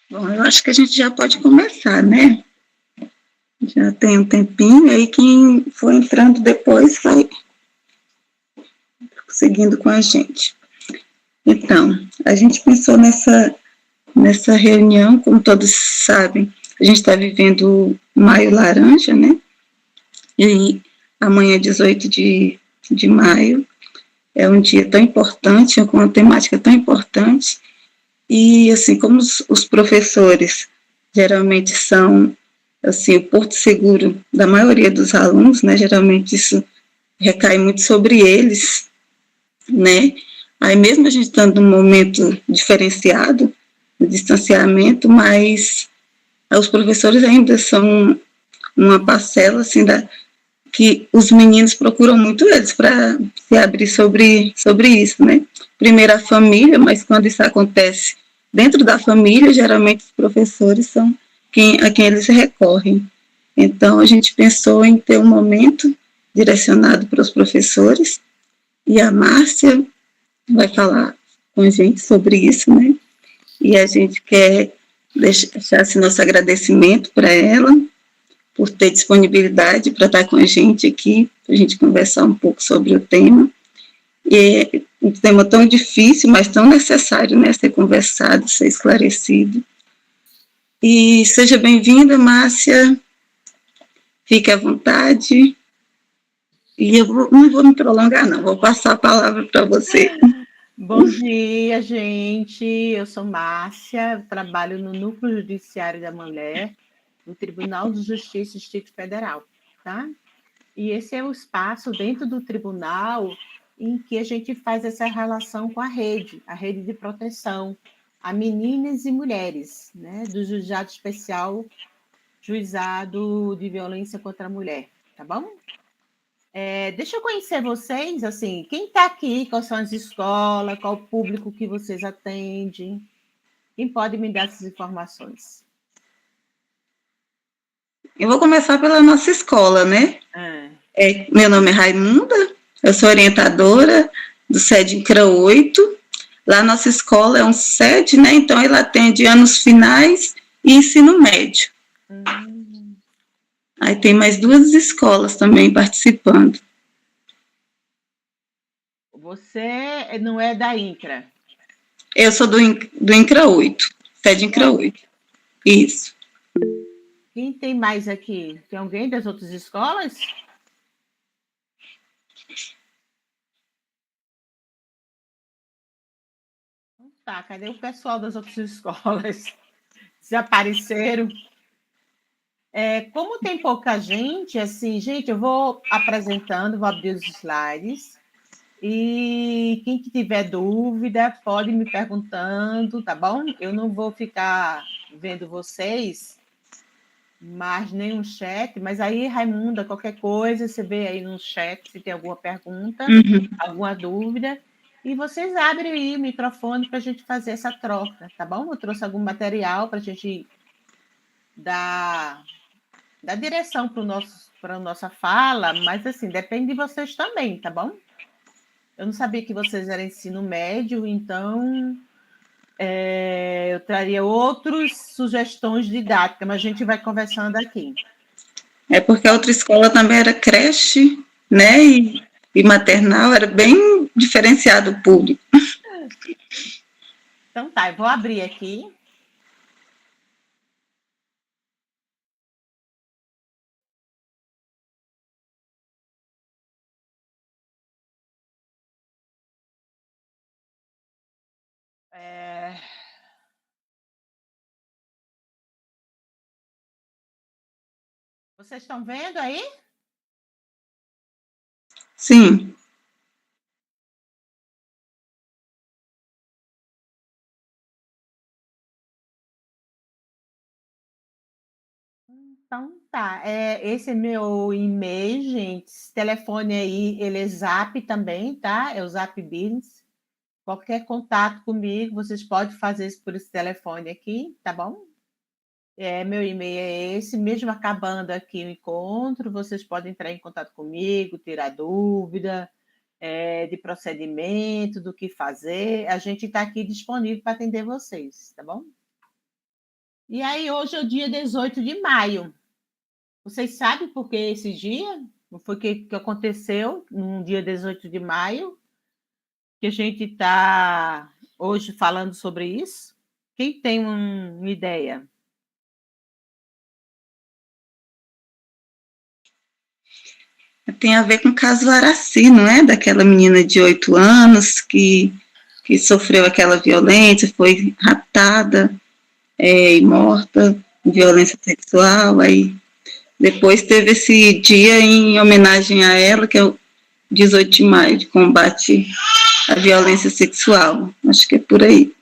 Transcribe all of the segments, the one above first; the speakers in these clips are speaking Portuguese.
Bom, eu acho que a gente já pode começar, né? Já tem um tempinho, aí quem for entrando depois vai seguindo com a gente. Então, a gente pensou nessa reunião, como todos sabem, a gente está vivendo Maio Laranja, né? E amanhã, 18 de maio, é um dia tão importante, com uma temática tão importante, e assim, como os professores geralmente são assim, o porto seguro da maioria dos alunos, né? Geralmente isso recai muito sobre eles, né? Aí mesmo a gente estando num momento diferenciado, de distanciamento, mas os professores ainda são uma parcela assim que os meninos procuram muito eles para se abrir sobre isso, né? Primeiro a família, mas quando isso acontece dentro da família, geralmente os professores são a quem eles recorrem. Então a gente pensou em ter um momento direcionado para os professores e a Márcia vai falar com a gente sobre isso, né? E a gente quer deixar esse nosso agradecimento para ela por ter disponibilidade para estar com a gente aqui, para a gente conversar um pouco sobre o tema. E é um tema tão difícil, mas tão necessário, né? Ser conversado, ser esclarecido. E seja bem-vinda, Márcia. Fique à vontade. E não vou me prolongar, não. Vou passar a palavra para você. Bom dia, gente. Eu sou Márcia, trabalho no Núcleo Judiciário da Mulher, no Tribunal de Justiça do Distrito Federal, tá? E esse é o espaço dentro do tribunal em que a gente faz essa relação com a rede de proteção a meninas e mulheres, né, do Juizado Especial, Juizado de Violência contra a Mulher, tá bom? Deixa eu conhecer vocês, assim, quem está aqui, quais são as escolas, qual o público que vocês atendem, quem pode me dar essas informações? Eu vou começar pela nossa escola, né? Meu nome é Raimunda, eu sou orientadora do SED INCRA 8. Lá nossa escola é um SED, né? Então ela atende anos finais e ensino médio. Aí tem mais duas escolas também participando. Você não é da INCRA? Eu sou do INCRA 8, SED INCRA 8. Isso. Quem tem mais aqui? Tem alguém das outras escolas? Tá, cadê o pessoal das outras escolas? Desapareceram? Como tem pouca gente, assim, gente, eu vou apresentando, vou abrir os slides, e quem tiver dúvida pode me perguntando, tá bom? Eu não vou ficar vendo vocês, mas nem um chat, mas aí, Raimunda, qualquer coisa, você vê aí no chat se tem alguma pergunta, alguma dúvida, e vocês abrem aí o microfone para a gente fazer essa troca, tá bom? Eu trouxe algum material para a gente dar direção para a nossa fala, mas assim, depende de vocês também, tá bom? Eu não sabia que vocês eram ensino médio, então eu traria outras sugestões didáticas, mas a gente vai conversando aqui. É porque a outra escola também era creche, né? E maternal, era bem diferenciado o público. Então tá, eu vou abrir aqui. Vocês estão vendo aí? Sim. Então tá, esse é meu e-mail, gente. Esse telefone aí, ele é Zap também, tá? É o Zap Business. Qualquer contato comigo, vocês podem fazer isso por esse telefone aqui, tá bom? Meu e-mail é esse, mesmo acabando aqui o encontro, vocês podem entrar em contato comigo, tirar dúvida de procedimento, do que fazer. A gente está aqui disponível para atender vocês, tá bom? E aí, hoje é o dia 18 de maio. Vocês sabem por que esse dia? Não foi o que aconteceu no dia 18 de maio? Que a gente está hoje falando sobre isso? Quem tem uma ideia? Tem a ver com o caso Araci, não é? Daquela menina de 8 anos que sofreu aquela violência, foi raptada e morta, violência sexual. Aí depois teve esse dia em homenagem a ela, que é o 18 de maio, de combate à violência sexual. Acho que é por aí.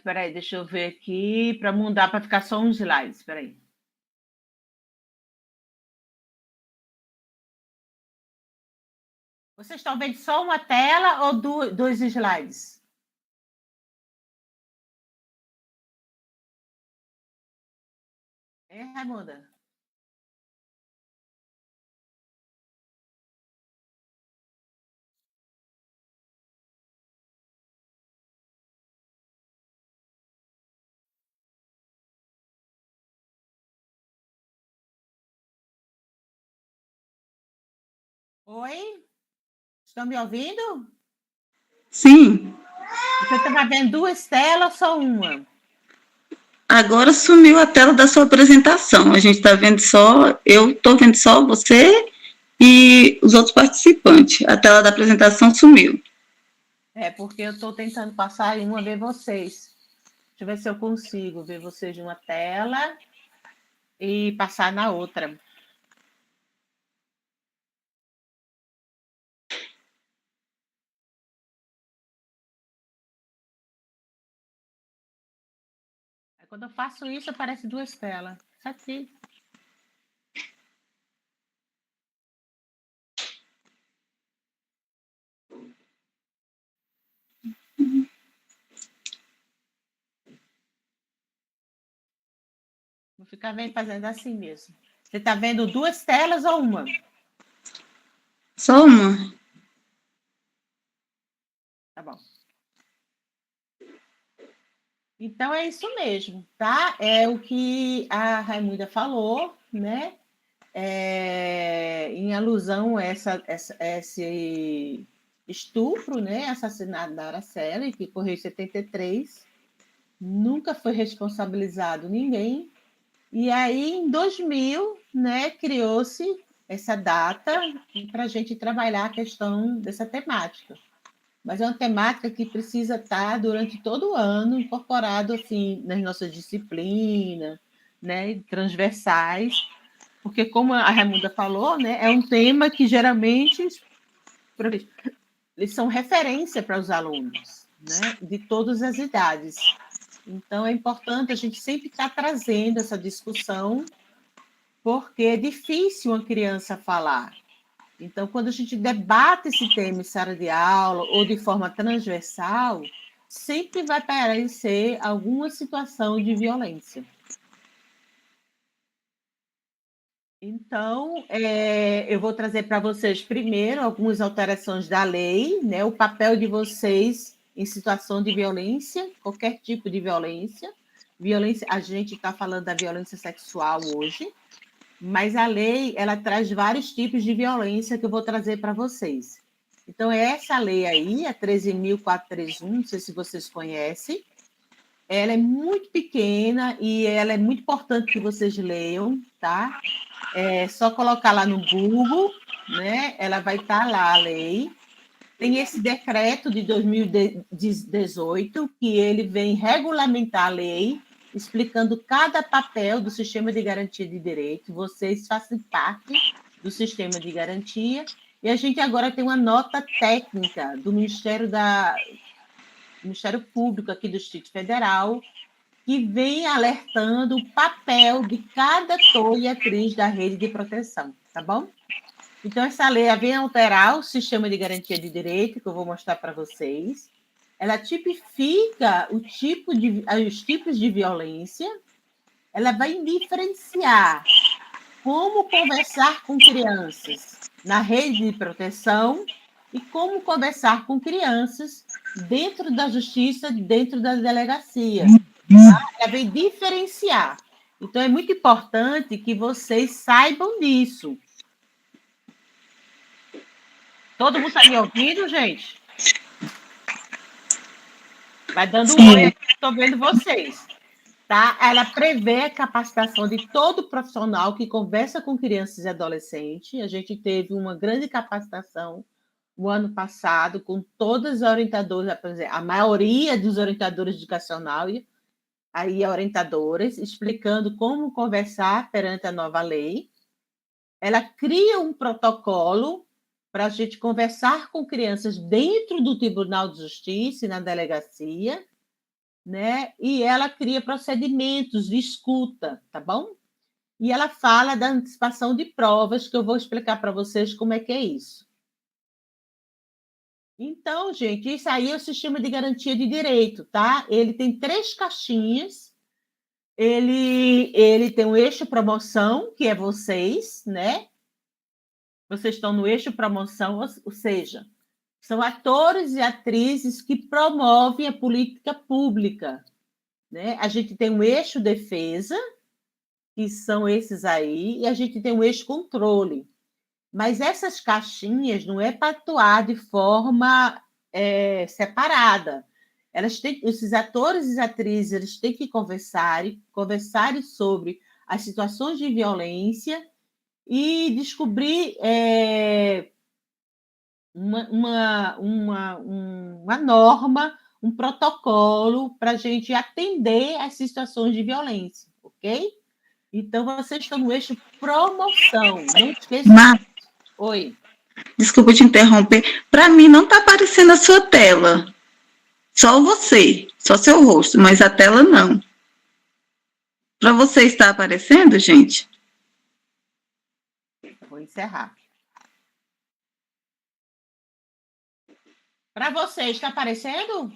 Peraí, deixa eu ver aqui para mudar para ficar só uns slides. Peraí. Vocês estão vendo só uma tela ou dois slides? Raimunda? Oi? Estão me ouvindo? Sim. Você estava vendo duas telas ou só uma? Agora sumiu a tela da sua apresentação. A gente está vendo só, eu estou vendo só você e os outros participantes. A tela da apresentação sumiu. É porque eu estou tentando passar em uma ver vocês. Deixa eu ver se eu consigo ver vocês de uma tela e passar na outra. Quando eu faço isso, aparece duas telas. Isso aqui. Vou ficar fazendo assim mesmo. Você está vendo duas telas ou uma? Só uma. Tá bom. Então é isso mesmo, tá? É o que a Raimunda falou, né? Em alusão a esse estupro, né? Assassinato da Araceli, que ocorreu em 73. Nunca foi responsabilizado ninguém. E aí, em 2000, né, criou-se essa data para a gente trabalhar a questão dessa temática. Mas é uma temática que precisa estar durante todo o ano incorporado assim nas nossas disciplinas, né, transversais, porque como a Raimunda falou, né, é um tema que geralmente eles são referência para os alunos, né, de todas as idades. Então é importante a gente sempre estar trazendo essa discussão, porque é difícil uma criança falar. Então, quando a gente debate esse tema em sala de aula ou de forma transversal, sempre vai aparecer alguma situação de violência. Então, eu vou trazer para vocês primeiro algumas alterações da lei, né, o papel de vocês em situação de violência, qualquer tipo de violência. Violência, a gente está falando da violência sexual hoje, mas a lei, ela traz vários tipos de violência que eu vou trazer para vocês. Então, essa lei aí, a 13.431, não sei se vocês conhecem, ela é muito pequena e ela é muito importante que vocês leiam, tá? É só colocar lá no Google, né? Ela vai estar lá, a lei. Tem esse decreto de 2018, que ele vem regulamentar a lei, explicando cada papel do sistema de garantia de direito. Vocês fazem parte do sistema de garantia. E a gente agora tem uma nota técnica do Ministério Público aqui do Distrito Federal, que vem alertando o papel de cada ator e atriz da rede de proteção, tá bom? Então, essa lei vem alterar o sistema de garantia de direito, que eu vou mostrar para vocês. Ela tipifica os tipos de violência, ela vai diferenciar como conversar com crianças na rede de proteção e como conversar com crianças dentro da justiça, dentro da delegacia. Ela vem diferenciar. Então, é muito importante que vocês saibam disso. Todo mundo está me ouvindo, gente? Vai dando um oi aqui, estou vendo vocês. Tá? Ela prevê a capacitação de todo profissional que conversa com crianças e adolescentes. A gente teve uma grande capacitação o ano passado com todas as orientadoras, a maioria dos orientadores educacionais, aí orientadoras, explicando como conversar perante a nova lei. Ela cria um protocolo para a gente conversar com crianças dentro do Tribunal de Justiça e na delegacia, né? E ela cria procedimentos de escuta, tá bom? E ela fala da antecipação de provas, que eu vou explicar para vocês como é que é isso. Então, gente, isso aí é o sistema de garantia de direito, tá? Ele tem 3 caixinhas. Ele tem um eixo promoção, que é vocês, né? Vocês estão no eixo promoção, ou seja, são atores e atrizes que promovem a política pública, né? A gente tem um eixo defesa, que são esses aí, e a gente tem um eixo controle. Mas essas caixinhas não é para atuar de forma separada. Esses atores e atrizes eles têm que conversar sobre as situações de violência e descobrir uma norma, um protocolo para a gente atender às situações de violência, ok? Então, vocês estão no eixo promoção. Não esqueça. Oi. Desculpa te interromper. Para mim, não está aparecendo a sua tela. Só você, só seu rosto, mas a tela não. Para você está aparecendo, gente? Vou encerrar. Para você, está aparecendo?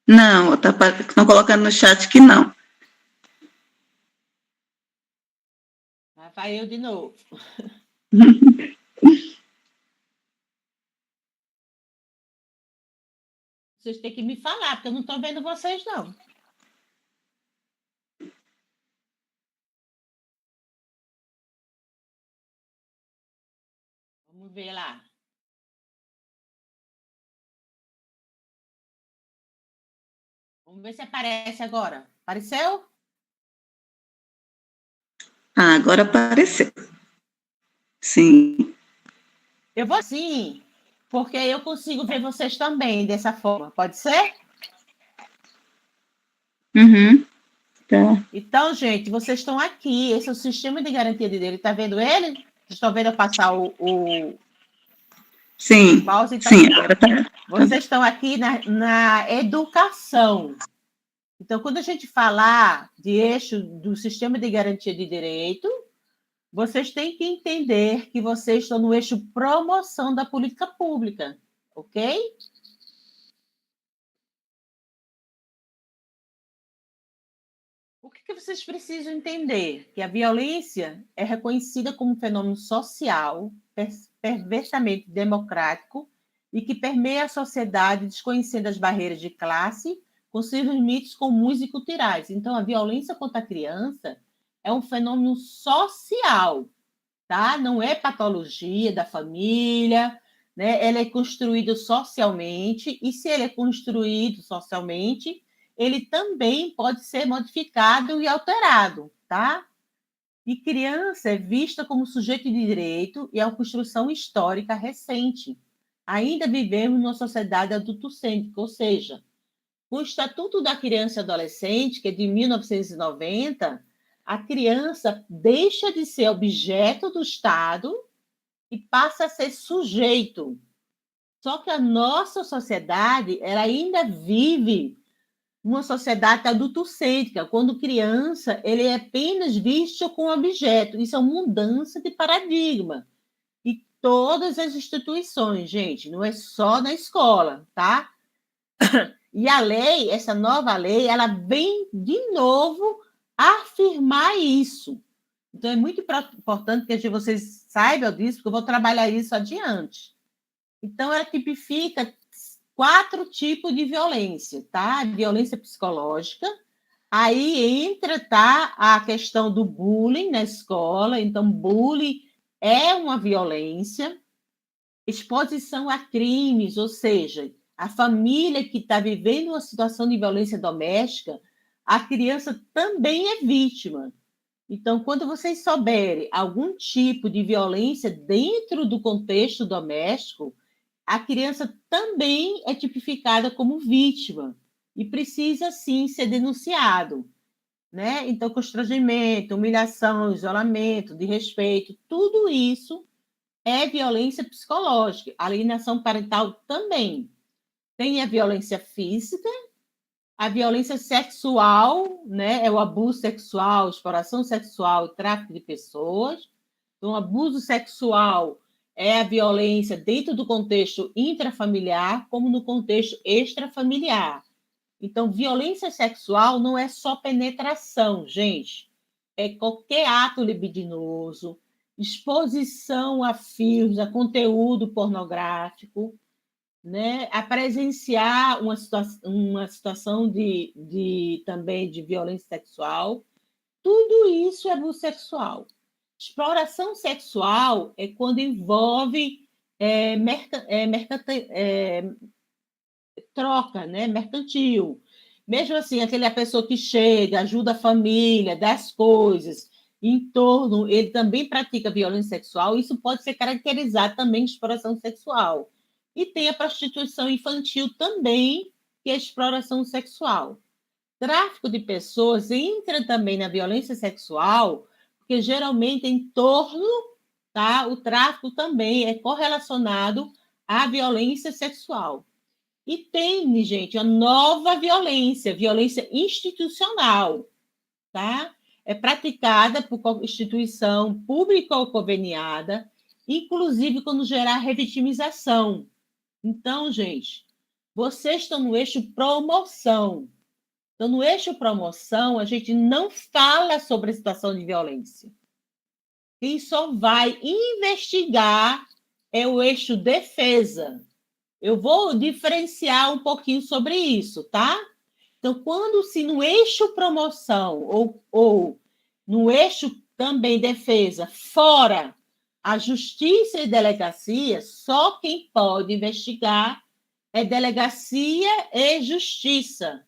Não, estão colocando no chat que não. Vai eu de novo. Vocês têm que me falar, porque eu não estou vendo vocês, não. Vamos ver lá. Vamos ver se aparece agora. Apareceu? Ah, agora apareceu. Sim. Eu vou sim, porque eu consigo ver vocês também dessa forma. Pode ser? Uhum. Tá. Então, gente, vocês estão aqui. Esse é o sistema de garantia de direito. Está vendo ele? Vocês estão vendo eu passar o... Sim, mouse? Então, sim, agora tá. Vocês estão aqui na educação. Então, quando a gente falar de eixo do sistema de garantia de direito, vocês têm que entender que vocês estão no eixo promoção da política pública, ok? O que vocês precisam entender? Que a violência é reconhecida como um fenômeno social, perversamente democrático e que permeia a sociedade, desconhecendo as barreiras de classe, com seus limites comuns e culturais. Então, a violência contra a criança é um fenômeno social, tá? Não é patologia da família, né? Ela é construída socialmente, e se ele é construído socialmente, ele também pode ser modificado e alterado, tá? E criança é vista como sujeito de direito e é uma construção histórica recente. Ainda vivemos numa sociedade adultocêntrica, ou seja, o Estatuto da Criança e Adolescente, que é de 1990, a criança deixa de ser objeto do Estado e passa a ser sujeito. Só que a nossa sociedade, ela ainda vive uma sociedade adultocêntrica. Quando criança, ele é apenas visto como objeto. Isso é uma mudança de paradigma. E todas as instituições, gente, não é só na escola, tá? E a lei, essa nova lei, ela vem de novo afirmar isso. Então, é muito importante que vocês saibam disso, porque eu vou trabalhar isso adiante. Então, ela tipifica 4 tipos de violência, tá? Violência psicológica. Aí entra, tá, a questão do bullying na escola. Então, bullying é uma violência. Exposição a crimes, ou seja, a família que está vivendo uma situação de violência doméstica, a criança também é vítima. Então, quando vocês souberem algum tipo de violência dentro do contexto doméstico, a criança também é tipificada como vítima e precisa, sim, ser denunciado. Né? Então, constrangimento, humilhação, isolamento, desrespeito, tudo isso é violência psicológica. A alienação parental também. Tem a violência física, a violência sexual, né? É o abuso sexual, exploração sexual e tráfico de pessoas. Então, o abuso sexual é a violência dentro do contexto intrafamiliar, como no contexto extrafamiliar. Então, violência sexual não é só penetração, gente. É qualquer ato libidinoso, exposição a filmes, a conteúdo pornográfico, né? A presenciar uma situação também de violência sexual. Tudo isso é abuso sexual. Exploração sexual é quando envolve troca, né? Mercantil. Mesmo assim, aquela pessoa que chega, ajuda a família, dá as coisas, em torno, ele também pratica violência sexual, isso pode ser caracterizado também de exploração sexual. E tem a prostituição infantil também, que é exploração sexual. Tráfico de pessoas entra também na violência sexual, porque geralmente em torno, tá? O tráfico também é correlacionado à violência sexual. E tem, gente, a nova violência, violência institucional, tá? É praticada por instituição pública ou conveniada, inclusive quando gerar revitimização. Então, gente, vocês estão no eixo promoção. Então, no eixo promoção, a gente não fala sobre a situação de violência. Quem só vai investigar é o eixo defesa. Eu vou diferenciar um pouquinho sobre isso, tá? Então, quando se no eixo promoção ou no eixo também defesa, fora a justiça e delegacia, só quem pode investigar é delegacia e justiça.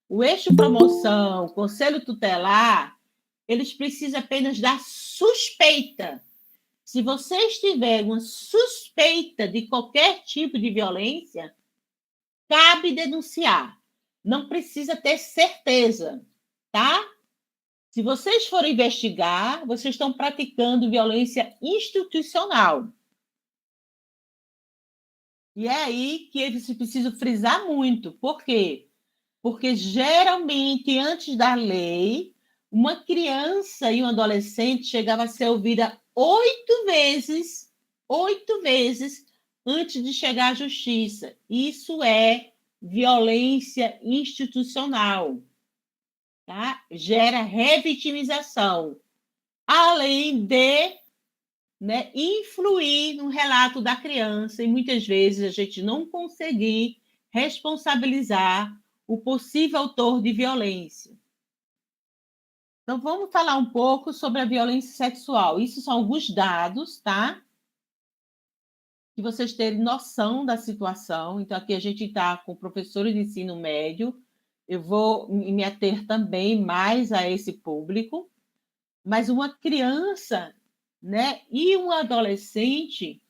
O eixo promoção, conselho tutelar, eles precisam apenas da suspeita. Se vocês tiverem uma suspeita de qualquer tipo de violência, cabe denunciar. Não precisa ter certeza, tá? Se vocês forem investigar, vocês estão praticando violência institucional. E é aí que eles precisam frisar muito. Por quê? Porque geralmente, antes da lei, uma criança e um adolescente chegava a ser ouvida 8 vezes antes de chegar à justiça. Isso é violência institucional, tá? Gera revitimização, além de, né, influir no relato da criança e muitas vezes a gente não conseguir responsabilizar o possível autor de violência. Então, vamos falar um pouco sobre a violência sexual. Isso são alguns dados, tá? Que vocês terem noção da situação. Então, aqui a gente está com professores de ensino médio. Eu vou me ater também mais a esse público. Mas uma criança, né, e um adolescente,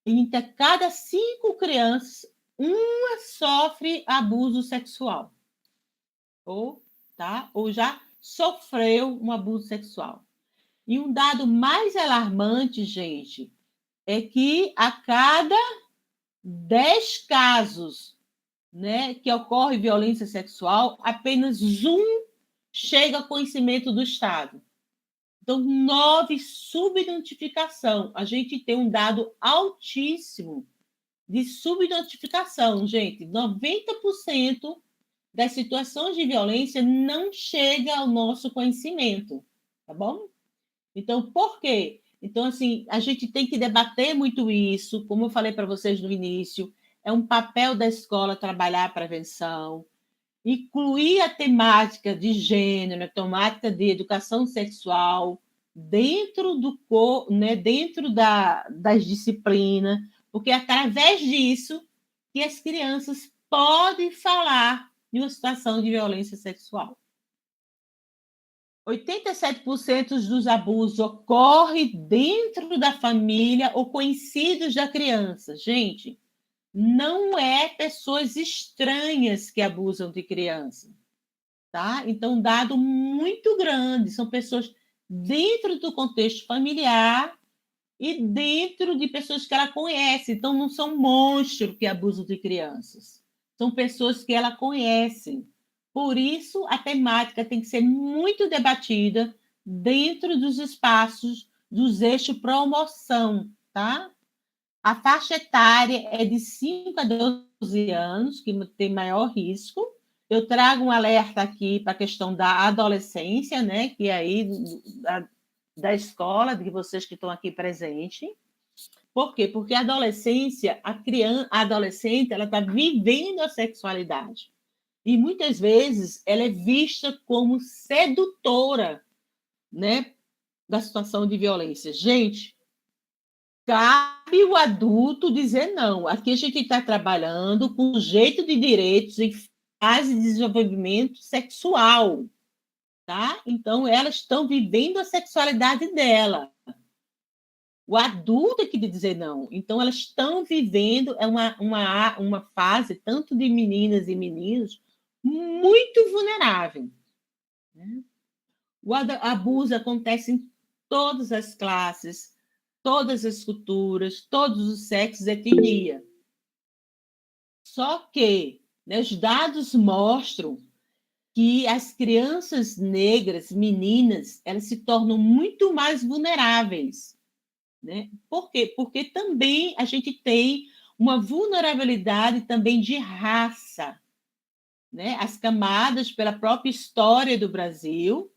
entre cada 5 crianças, uma sofre abuso sexual. Ou já sofreu um abuso sexual. E um dado mais alarmante, gente, é que a cada 10 casos, né, que ocorre violência sexual, apenas um chega a conhecimento do Estado. Então, 9 subnotificação. A gente tem um dado altíssimo de subnotificação, gente. 90% das situações de violência não chega ao nosso conhecimento, tá bom? Então, por quê? Então, assim, a gente tem que debater muito isso, como eu falei para vocês no início, é um papel da escola trabalhar a prevenção, incluir a temática de gênero, a temática de educação sexual dentro dentro das disciplinas, porque é através disso que as crianças podem falar de uma situação de violência sexual. 87% dos abusos ocorrem dentro da família ou conhecidos da criança. Gente, não é pessoas estranhas que abusam de criança, tá? Então, um dado muito grande, são pessoas dentro do contexto familiar e dentro de pessoas que ela conhece. Então, não são monstros que abusam de crianças, são pessoas que ela conhece. Por isso, a temática tem que ser muito debatida dentro dos espaços dos eixos promoção, tá? A faixa etária é de 5 a 12 anos, que tem maior risco. Eu trago um alerta aqui para a questão da adolescência, né? Que é aí da escola, de vocês que estão aqui presentes. Por quê? Porque a adolescência, a adolescente, ela está vivendo a sexualidade. E muitas vezes ela é vista como sedutora, né? Da situação de violência. Gente, cabe o adulto dizer não. Aqui a gente está trabalhando com o jeito de direitos em fase de desenvolvimento sexual, tá? Então, elas estão vivendo a sexualidade dela. O adulto é que dizer não. Então, elas estão vivendo uma fase, tanto de meninas e meninos, muito vulnerável. Né? O abuso acontece em todas as classes, todas as culturas, todos os sexos e etnia. Só que, né, os dados mostram que as crianças negras, meninas, elas se tornam muito mais vulneráveis. Né? Por quê? Porque também a gente tem uma vulnerabilidade também de raça. Né? As camadas, pela própria história do Brasil,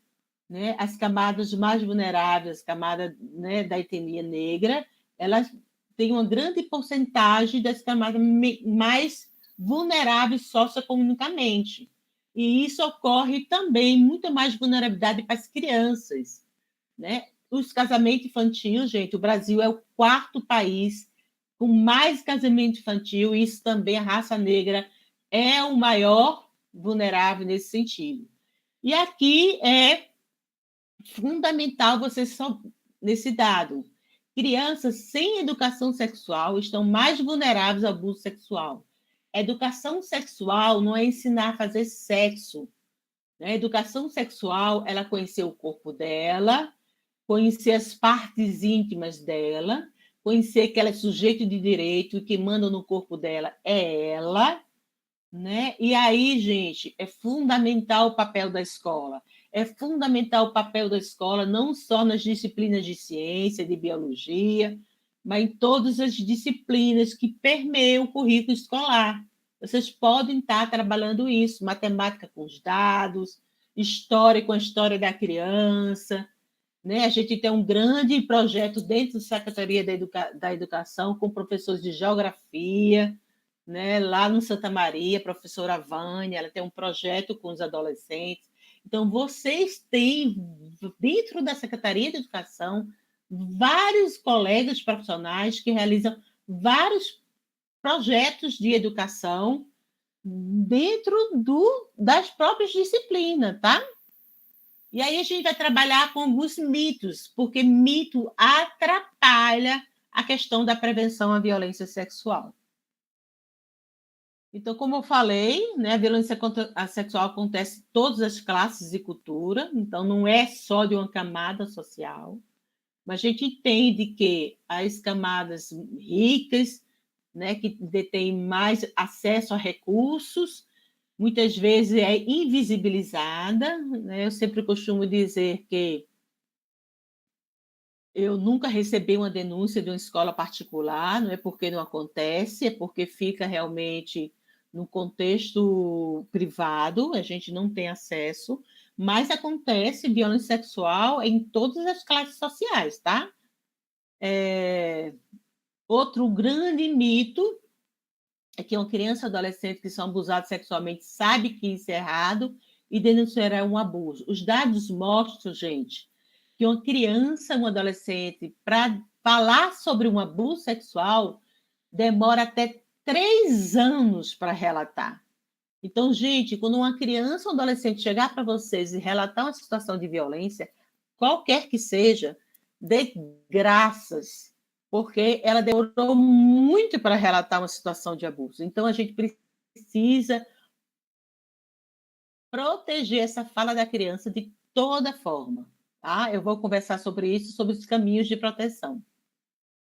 né, as camadas mais vulneráveis, camada, né, da etnia negra, elas têm uma grande porcentagem das camadas mais vulneráveis socioeconomicamente. E isso ocorre também muito mais vulnerabilidade para as crianças. Né? Os casamentos infantis, gente, o Brasil é o 4º país com mais casamento infantil, e isso também a raça negra é o maior vulnerável nesse sentido. E aqui é fundamental você só nesse dado. Crianças sem educação sexual estão mais vulneráveis ao abuso sexual. A educação sexual não é ensinar a fazer sexo. Né? A educação sexual, ela conhecer o corpo dela, conhecer as partes íntimas dela, conhecer que ela é sujeito de direito e que manda no corpo dela é ela, né? E aí, gente, é fundamental o papel da escola. É fundamental o papel da escola, não só nas disciplinas de ciência, de biologia, mas em todas as disciplinas que permeiam o currículo escolar. Vocês podem estar trabalhando isso, matemática com os dados, história com a história da criança. Né? A gente tem um grande projeto dentro da Secretaria da Educação com professores de geografia, né? Lá no Santa Maria, a professora Vânia, ela tem um projeto com os adolescentes. Então, vocês têm, dentro da Secretaria de Educação, vários colegas profissionais que realizam vários projetos de educação dentro das próprias disciplinas, tá? E aí a gente vai trabalhar com alguns mitos, porque mito atrapalha a questão da prevenção à violência sexual. Então, como eu falei, né, a violência sexual acontece em todas as classes e cultura, então não é só de uma camada social, mas a gente entende que as camadas ricas, né, que detêm mais acesso a recursos, muitas vezes é invisibilizada. Né? Eu sempre costumo dizer que eu nunca recebi uma denúncia de uma escola particular, não é porque não acontece, é porque fica realmente no contexto privado, a gente não tem acesso, mas acontece violência sexual em todas as classes sociais, tá? Outro grande mito é que uma criança ou adolescente que são abusados sexualmente sabe que isso é errado e denunciará um abuso. Os dados mostram, gente, que uma criança, um adolescente, para falar sobre um abuso sexual, demora até 3 anos para relatar. Então, gente, quando uma criança ou adolescente chegar para vocês e relatar uma situação de violência, qualquer que seja, dê graças, porque ela demorou muito para relatar uma situação de abuso. Então, a gente precisa proteger essa fala da criança de toda forma. Tá? Eu vou conversar sobre isso, sobre os caminhos de proteção.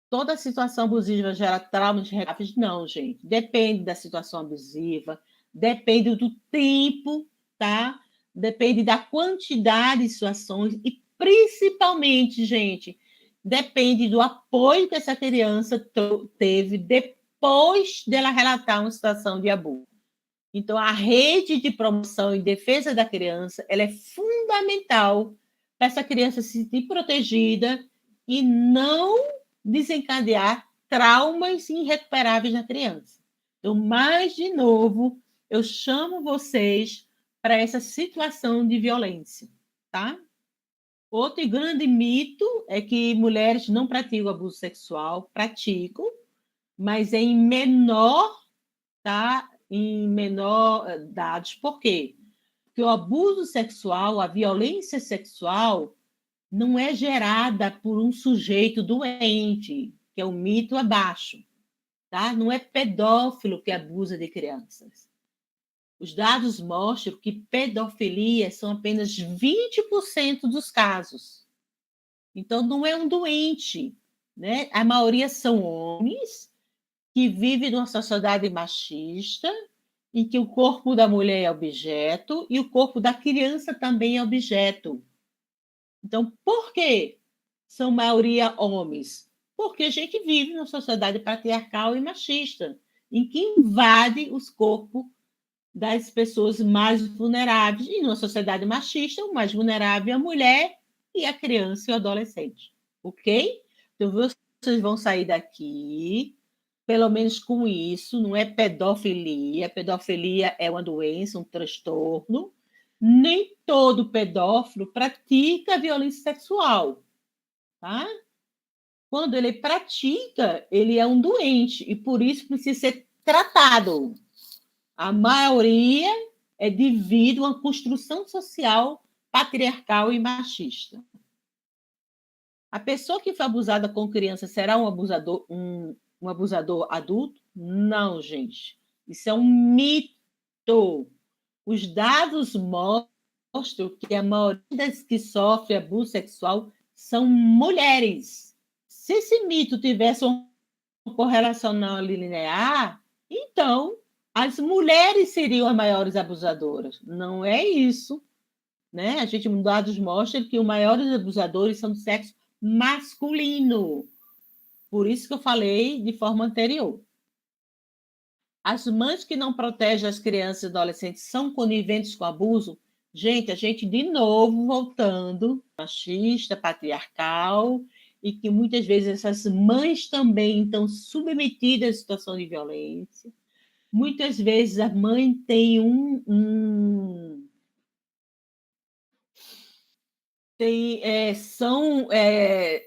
Toda situação abusiva gera traumas graves? Não, gente. Depende da situação abusiva, depende do tempo, tá? Depende da quantidade de situações e, principalmente, gente, depende do apoio que essa criança teve depois dela relatar uma situação de abuso. Então, a rede de promoção e defesa da criança, ela é fundamental para essa criança se sentir protegida e não desencadear traumas irrecuperáveis na criança. Então, mais de novo, eu chamo vocês para essa situação de violência, tá? Outro grande mito é que mulheres não praticam abuso sexual, praticam, mas é em menor, tá? Em menor dados. Por quê? Porque o abuso sexual, a violência sexual, não é gerada por um sujeito doente, que é um mito abaixo, tá? Não é pedófilo que abusa de crianças. Os dados mostram que pedofilia são apenas 20% dos casos. Então, não é um doente, né? A maioria são homens que vivem numa sociedade machista, em que o corpo da mulher é objeto e o corpo da criança também é objeto. Então, por que são maioria homens? Porque a gente vive numa sociedade patriarcal e machista, em que invade os corpos das pessoas mais vulneráveis. E numa sociedade machista, o mais vulnerável é a mulher e a criança e o adolescente. Ok? Então, vocês vão sair daqui, pelo menos com isso, não é pedofilia. Pedofilia é uma doença, um transtorno. Nem todo pedófilo pratica violência sexual, tá? Quando ele pratica, ele é um doente e por isso precisa ser tratado. A maioria é devido a uma construção social patriarcal e machista. A pessoa que foi abusada com criança será um abusador adulto? Não, gente. Isso é um mito. Os dados mostram que a maioria das que sofrem abuso sexual são mulheres. Se esse mito tivesse uma correlação não linear, então as mulheres seriam as maiores abusadoras. Não é isso, né? A gente, dados mostram que os maiores abusadores são do sexo masculino. Por isso que eu falei de forma anterior. As mães que não protegem as crianças e adolescentes são coniventes com o abuso? Gente, a gente de novo voltando, machista, patriarcal, e que muitas vezes essas mães também estão submetidas à situação de violência. Muitas vezes a mãe tem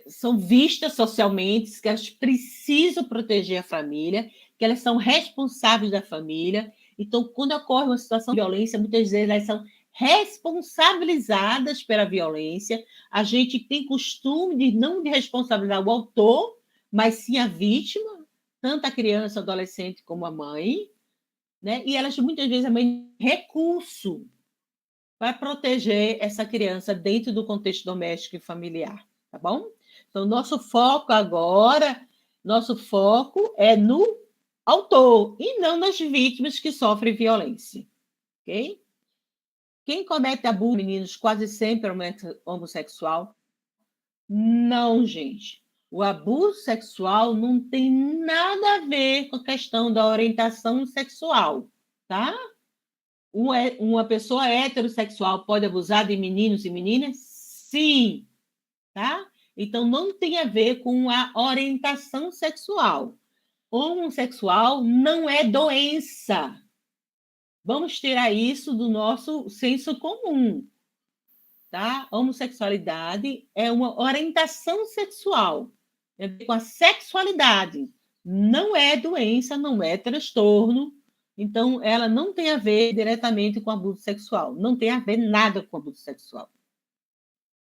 são vistas socialmente que elas precisam proteger a família, que elas são responsáveis da família. Então, quando ocorre uma situação de violência, muitas vezes elas são responsabilizadas pela violência. A gente tem costume de não responsabilizar o autor, mas sim a vítima, tanto a criança, adolescente, como a mãe, né? E elas, muitas vezes, a mãe tem recurso para proteger essa criança dentro do contexto doméstico e familiar, tá bom? Então, nosso foco é no autor e não nas vítimas que sofrem violência, ok? Quem comete abuso de meninos quase sempre é homossexual? Não, gente. O abuso sexual não tem nada a ver com a questão da orientação sexual, tá? Uma pessoa heterossexual pode abusar de meninos e meninas? Sim, tá? Então, não tem a ver com a orientação sexual. Homossexual não é doença. Vamos tirar isso do nosso senso comum, tá? Homossexualidade é uma orientação sexual, tem a ver com a sexualidade. Não é doença, não é transtorno, então ela não tem a ver diretamente com abuso sexual, não tem a ver nada com abuso sexual.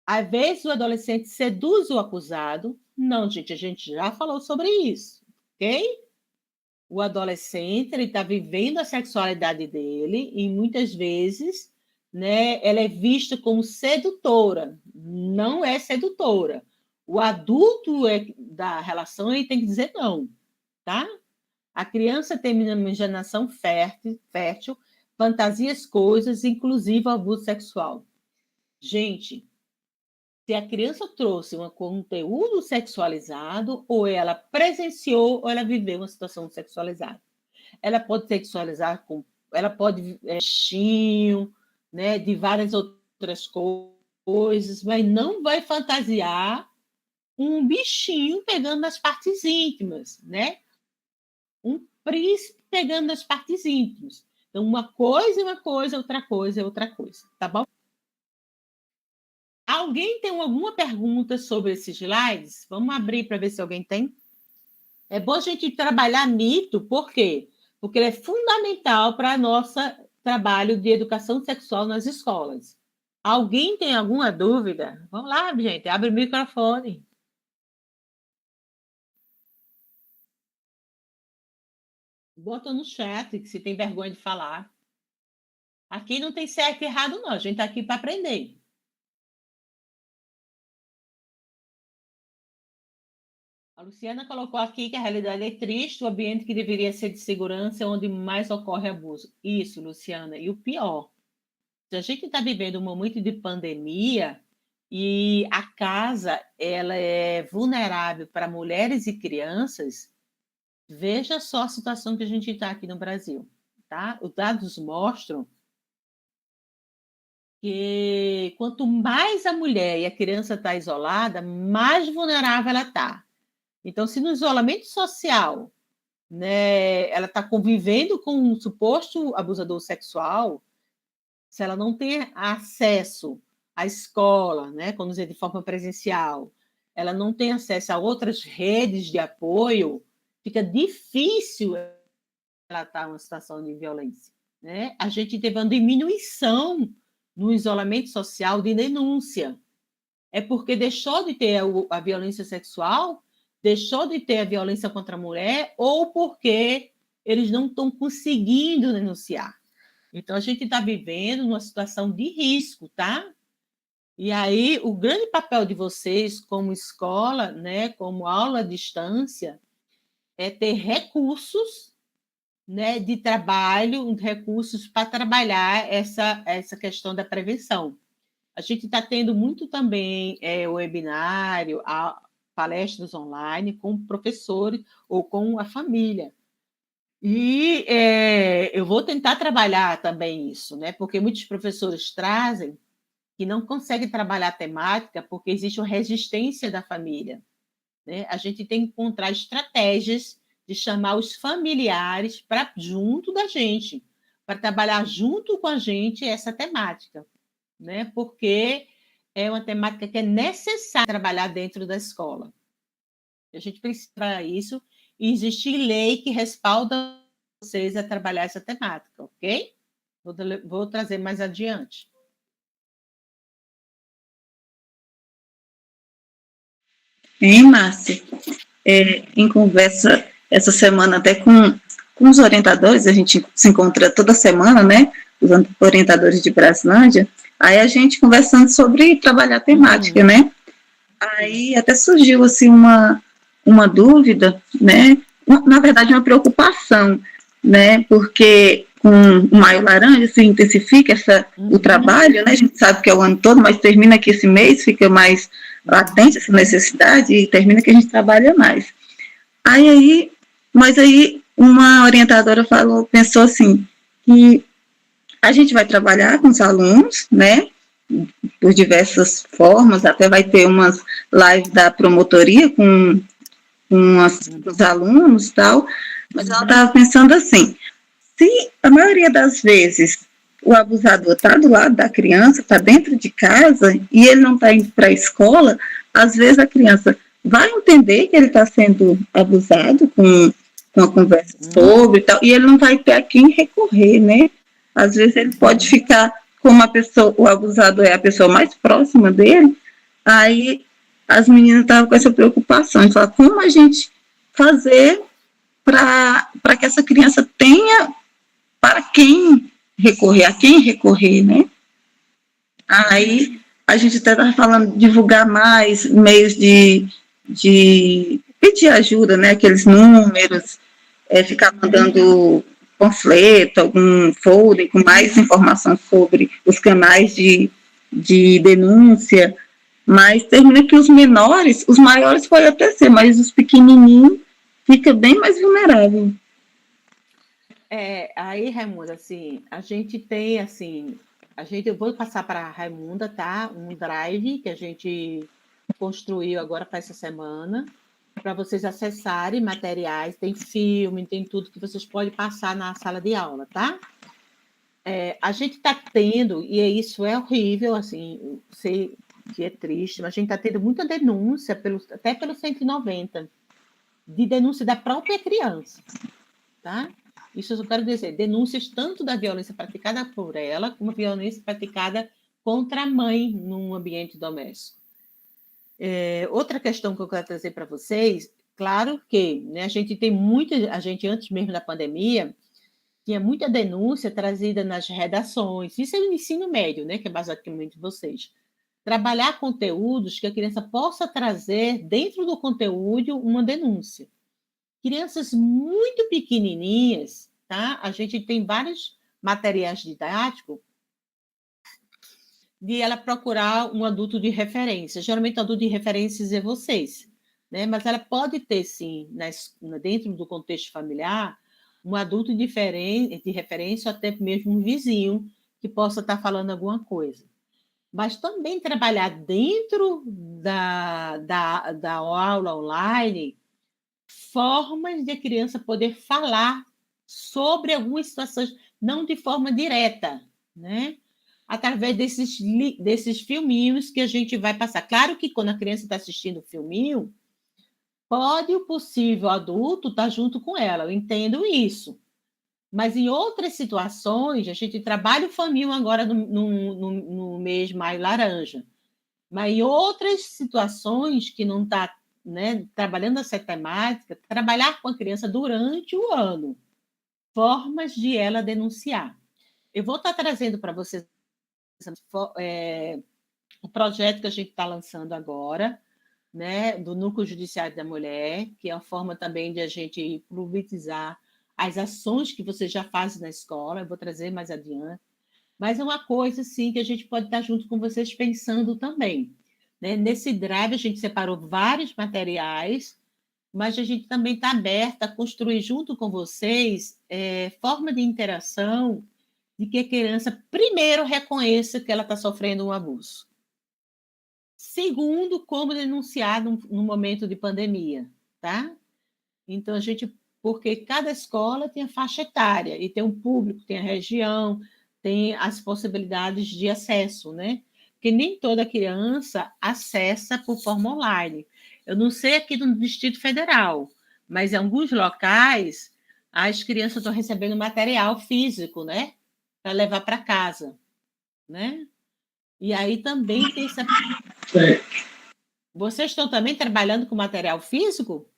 Às vezes o adolescente seduz o acusado. Não, gente, a gente já falou sobre isso, ok? O adolescente, ele está vivendo a sexualidade dele e muitas vezes, né, ela é vista como sedutora. Não é sedutora. O adulto da relação, ele tem que dizer não, tá? A criança tem uma imaginação fértil, fantasias coisas, inclusive o abuso sexual. Gente, se a criança trouxe um conteúdo sexualizado, ou ela presenciou, ou ela viveu uma situação sexualizada. Ela pode sexualizar ela pode bichinho, né, de várias outras coisas, mas não vai fantasiar um bichinho pegando nas partes íntimas, né? Um príncipe pegando nas partes íntimas. Então, uma coisa é uma coisa, outra coisa é outra coisa, tá bom? Alguém tem alguma pergunta sobre esses slides? Vamos abrir para ver se alguém tem. É bom a gente trabalhar mito, por quê? Porque ele é fundamental para o nosso trabalho de educação sexual nas escolas. Alguém tem alguma dúvida? Vamos lá, gente, abre o microfone. Bota no chat, que se tem vergonha de falar. Aqui não tem certo e errado, não. A gente está aqui para aprender. A Luciana colocou aqui que a realidade é triste, o ambiente que deveria ser de segurança é onde mais ocorre abuso. Isso, Luciana. E o pior, se a gente está vivendo um momento de pandemia e a casa ela é vulnerável para mulheres e crianças, veja só a situação que a gente está aqui no Brasil. Tá? Os dados mostram que quanto mais a mulher e a criança está isolada, mais vulnerável ela está. Então, se no isolamento social, né, ela está convivendo com um suposto abusador sexual, se ela não tem acesso à escola, né, como dizer, de forma presencial, ela não tem acesso a outras redes de apoio, fica difícil ela estar numa situação de violência. Né? A gente teve uma diminuição no isolamento social de denúncia. É porque deixou de ter a violência sexual, deixou de ter a violência contra a mulher, ou porque eles não estão conseguindo denunciar. Então, a gente está vivendo numa situação de risco, tá? E aí, o grande papel de vocês, como escola, né, como aula à distância, é ter recursos, né, de trabalho, recursos para trabalhar essa questão da prevenção. A gente está tendo muito também webinário, palestras online com professores ou com a família. E eu vou tentar trabalhar também isso, né? Porque muitos professores trazem que não conseguem trabalhar a temática porque existe uma resistência da família. Né? A gente tem que encontrar estratégias de chamar os familiares para junto da gente, para trabalhar junto com a gente essa temática. Né? Porque é uma temática que é necessária trabalhar dentro da escola. A gente precisa para isso, e existe lei que respalda vocês a trabalhar essa temática, ok? Vou trazer mais adiante. Hein, Márcia? Em conversa essa semana até com os orientadores, a gente se encontra toda semana, né? Os orientadores de Braslândia, aí a gente conversando sobre trabalhar temática, né? Aí até surgiu, assim, uma dúvida, né? Na verdade, uma preocupação, né? Porque com o Maio Laranja se intensifica o trabalho, né? A gente sabe que é o ano todo, mas termina que esse mês fica mais latente essa necessidade e termina que a gente trabalha mais. Mas aí uma orientadora pensou assim, que a gente vai trabalhar com os alunos, né? Por diversas formas, até vai ter umas lives da promotoria com os alunos e tal, mas ela estava pensando assim, se a maioria das vezes o abusador está do lado da criança, está dentro de casa, e ele não está indo para a escola, às vezes a criança vai entender que ele está sendo abusado com a conversa sobre e tal, e ele não vai ter a quem recorrer, né? Às vezes ele pode ficar, como a pessoa, o abusador é a pessoa mais próxima dele, aí as meninas estavam com essa preocupação, de falar, como a gente fazer para que essa criança tenha para quem recorrer, a quem recorrer, né? Aí a gente até estava falando divulgar mais meios de pedir ajuda, né? Aqueles números, ficar mandando panfleto, algum folder com mais informação sobre os canais de denúncia, mas termina que os menores, os maiores pode até ser, mas os pequenininhos fica bem mais vulnerável. Aí, Raimunda, assim, a gente tem, assim, eu vou passar para a Raimunda, tá? Um drive que a gente construiu agora para essa semana, para vocês acessarem materiais, tem filme, tem tudo que vocês podem passar na sala de aula, tá? A gente está tendo, e isso é horrível, assim, sei que é triste, mas a gente está tendo muita denúncia, até pelo 190, de denúncia da própria criança, tá? Isso eu quero dizer, denúncias tanto da violência praticada por ela, como a violência praticada contra a mãe num ambiente doméstico. Outra questão que eu quero trazer para vocês, claro que, né, a gente antes mesmo da pandemia, tinha muita denúncia trazida nas redações, isso é o ensino médio, né, que é basicamente vocês. Trabalhar conteúdos que a criança possa trazer dentro do conteúdo uma denúncia. Crianças muito pequenininhas, tá? A gente tem vários materiais didáticos de ela procurar um adulto de referência. Geralmente, o adulto de referências é vocês, né? Mas ela pode ter, sim, dentro do contexto familiar, um adulto de referência, ou até mesmo um vizinho que possa estar falando alguma coisa. Mas também trabalhar dentro da aula online formas de a criança poder falar sobre algumas situações, não de forma direta, né? Através desses filminhos que a gente vai passar. Claro que quando a criança está assistindo o filminho, pode o possível adulto estar junto com ela, eu entendo isso. Mas em outras situações, a gente trabalha o filminho agora no mês Maio Laranja. Mas em outras situações que não está, né, trabalhando essa temática, trabalhar com a criança durante o ano, formas de ela denunciar. Eu vou estar trazendo para vocês o projeto que a gente está lançando agora, né, do Núcleo Judiciário da Mulher, que é uma forma também de a gente publicizar as ações que você já faz na escola, eu vou trazer mais adiante. Mas é uma coisa, sim, que a gente pode estar junto com vocês pensando também. Né? Nesse drive, a gente separou vários materiais, mas a gente também está aberta a construir junto com vocês forma de interação de que a criança, primeiro, reconheça que ela está sofrendo um abuso. Segundo, como denunciar no momento de pandemia, tá? Então, porque cada escola tem a faixa etária, e tem um público, tem a região, tem as possibilidades de acesso, né? Porque nem toda criança acessa por forma online. Eu não sei aqui no Distrito Federal, mas em alguns locais as crianças estão recebendo material físico, né? Para levar para casa, né? E aí também tem essa... Vocês estão também trabalhando com material físico?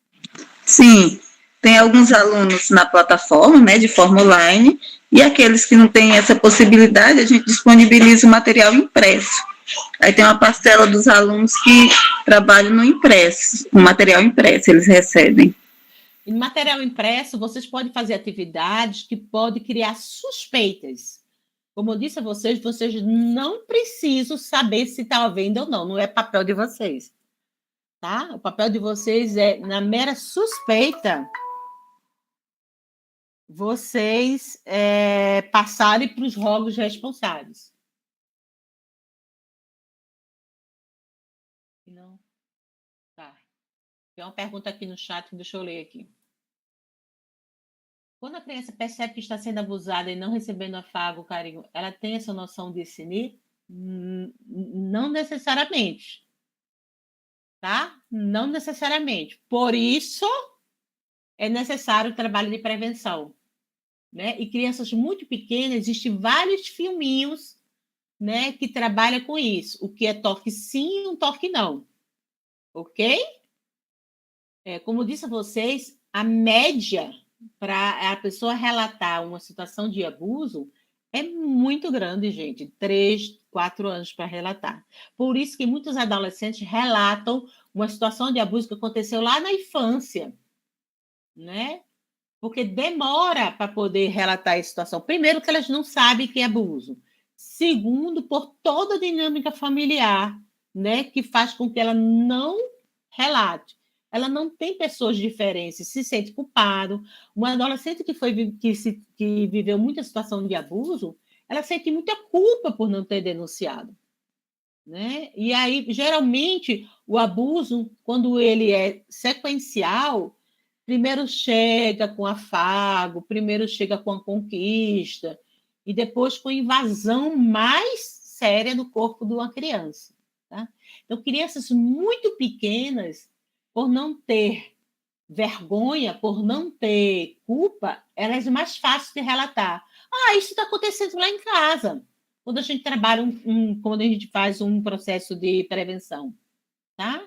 Sim, tem alguns alunos na plataforma, né, de forma online, e aqueles que não têm essa possibilidade, a gente disponibiliza o material impresso. Aí tem uma parcela dos alunos que trabalham no impresso, o material impresso eles recebem. E no material impresso, vocês podem fazer atividades que podem criar suspeitas. Como eu disse a vocês não precisam saber se está havendo ou não é papel de vocês. Tá? O papel de vocês é, na mera suspeita, vocês passarem para os órgãos responsáveis. Não. Tá. Tem uma pergunta aqui no chat, deixa eu ler aqui. Quando a criança percebe que está sendo abusada e não recebendo afago, carinho, ela tem essa noção de discernir? Não necessariamente, tá? Não necessariamente. Por isso é necessário o trabalho de prevenção, né? E crianças muito pequenas, existem vários filminhos, né, que trabalham com isso. O que é toque sim e um toque não, ok? Como disse a vocês, a média para a pessoa relatar uma situação de abuso é muito grande, gente. 3, 4 anos para relatar. Por isso que muitos adolescentes relatam uma situação de abuso que aconteceu lá na infância, né? Porque demora para poder relatar a situação. Primeiro, que elas não sabem que é abuso. Segundo, por toda a dinâmica familiar, né, que faz com que ela não relate. Ela não tem pessoas diferentes, se sente culpado. Uma adolescente que viveu muita situação de abuso, ela sente muita culpa por não ter denunciado, né? E aí, geralmente, o abuso, quando ele é sequencial, primeiro chega com afago, primeiro chega com a conquista, e depois com invasão mais séria no corpo de uma criança. Tá? Então, crianças muito pequenas, por não ter vergonha, por não ter culpa, elas é mais fácil de relatar. Ah, isso está acontecendo lá em casa, quando a gente trabalha, quando a gente faz um processo de prevenção. Tá?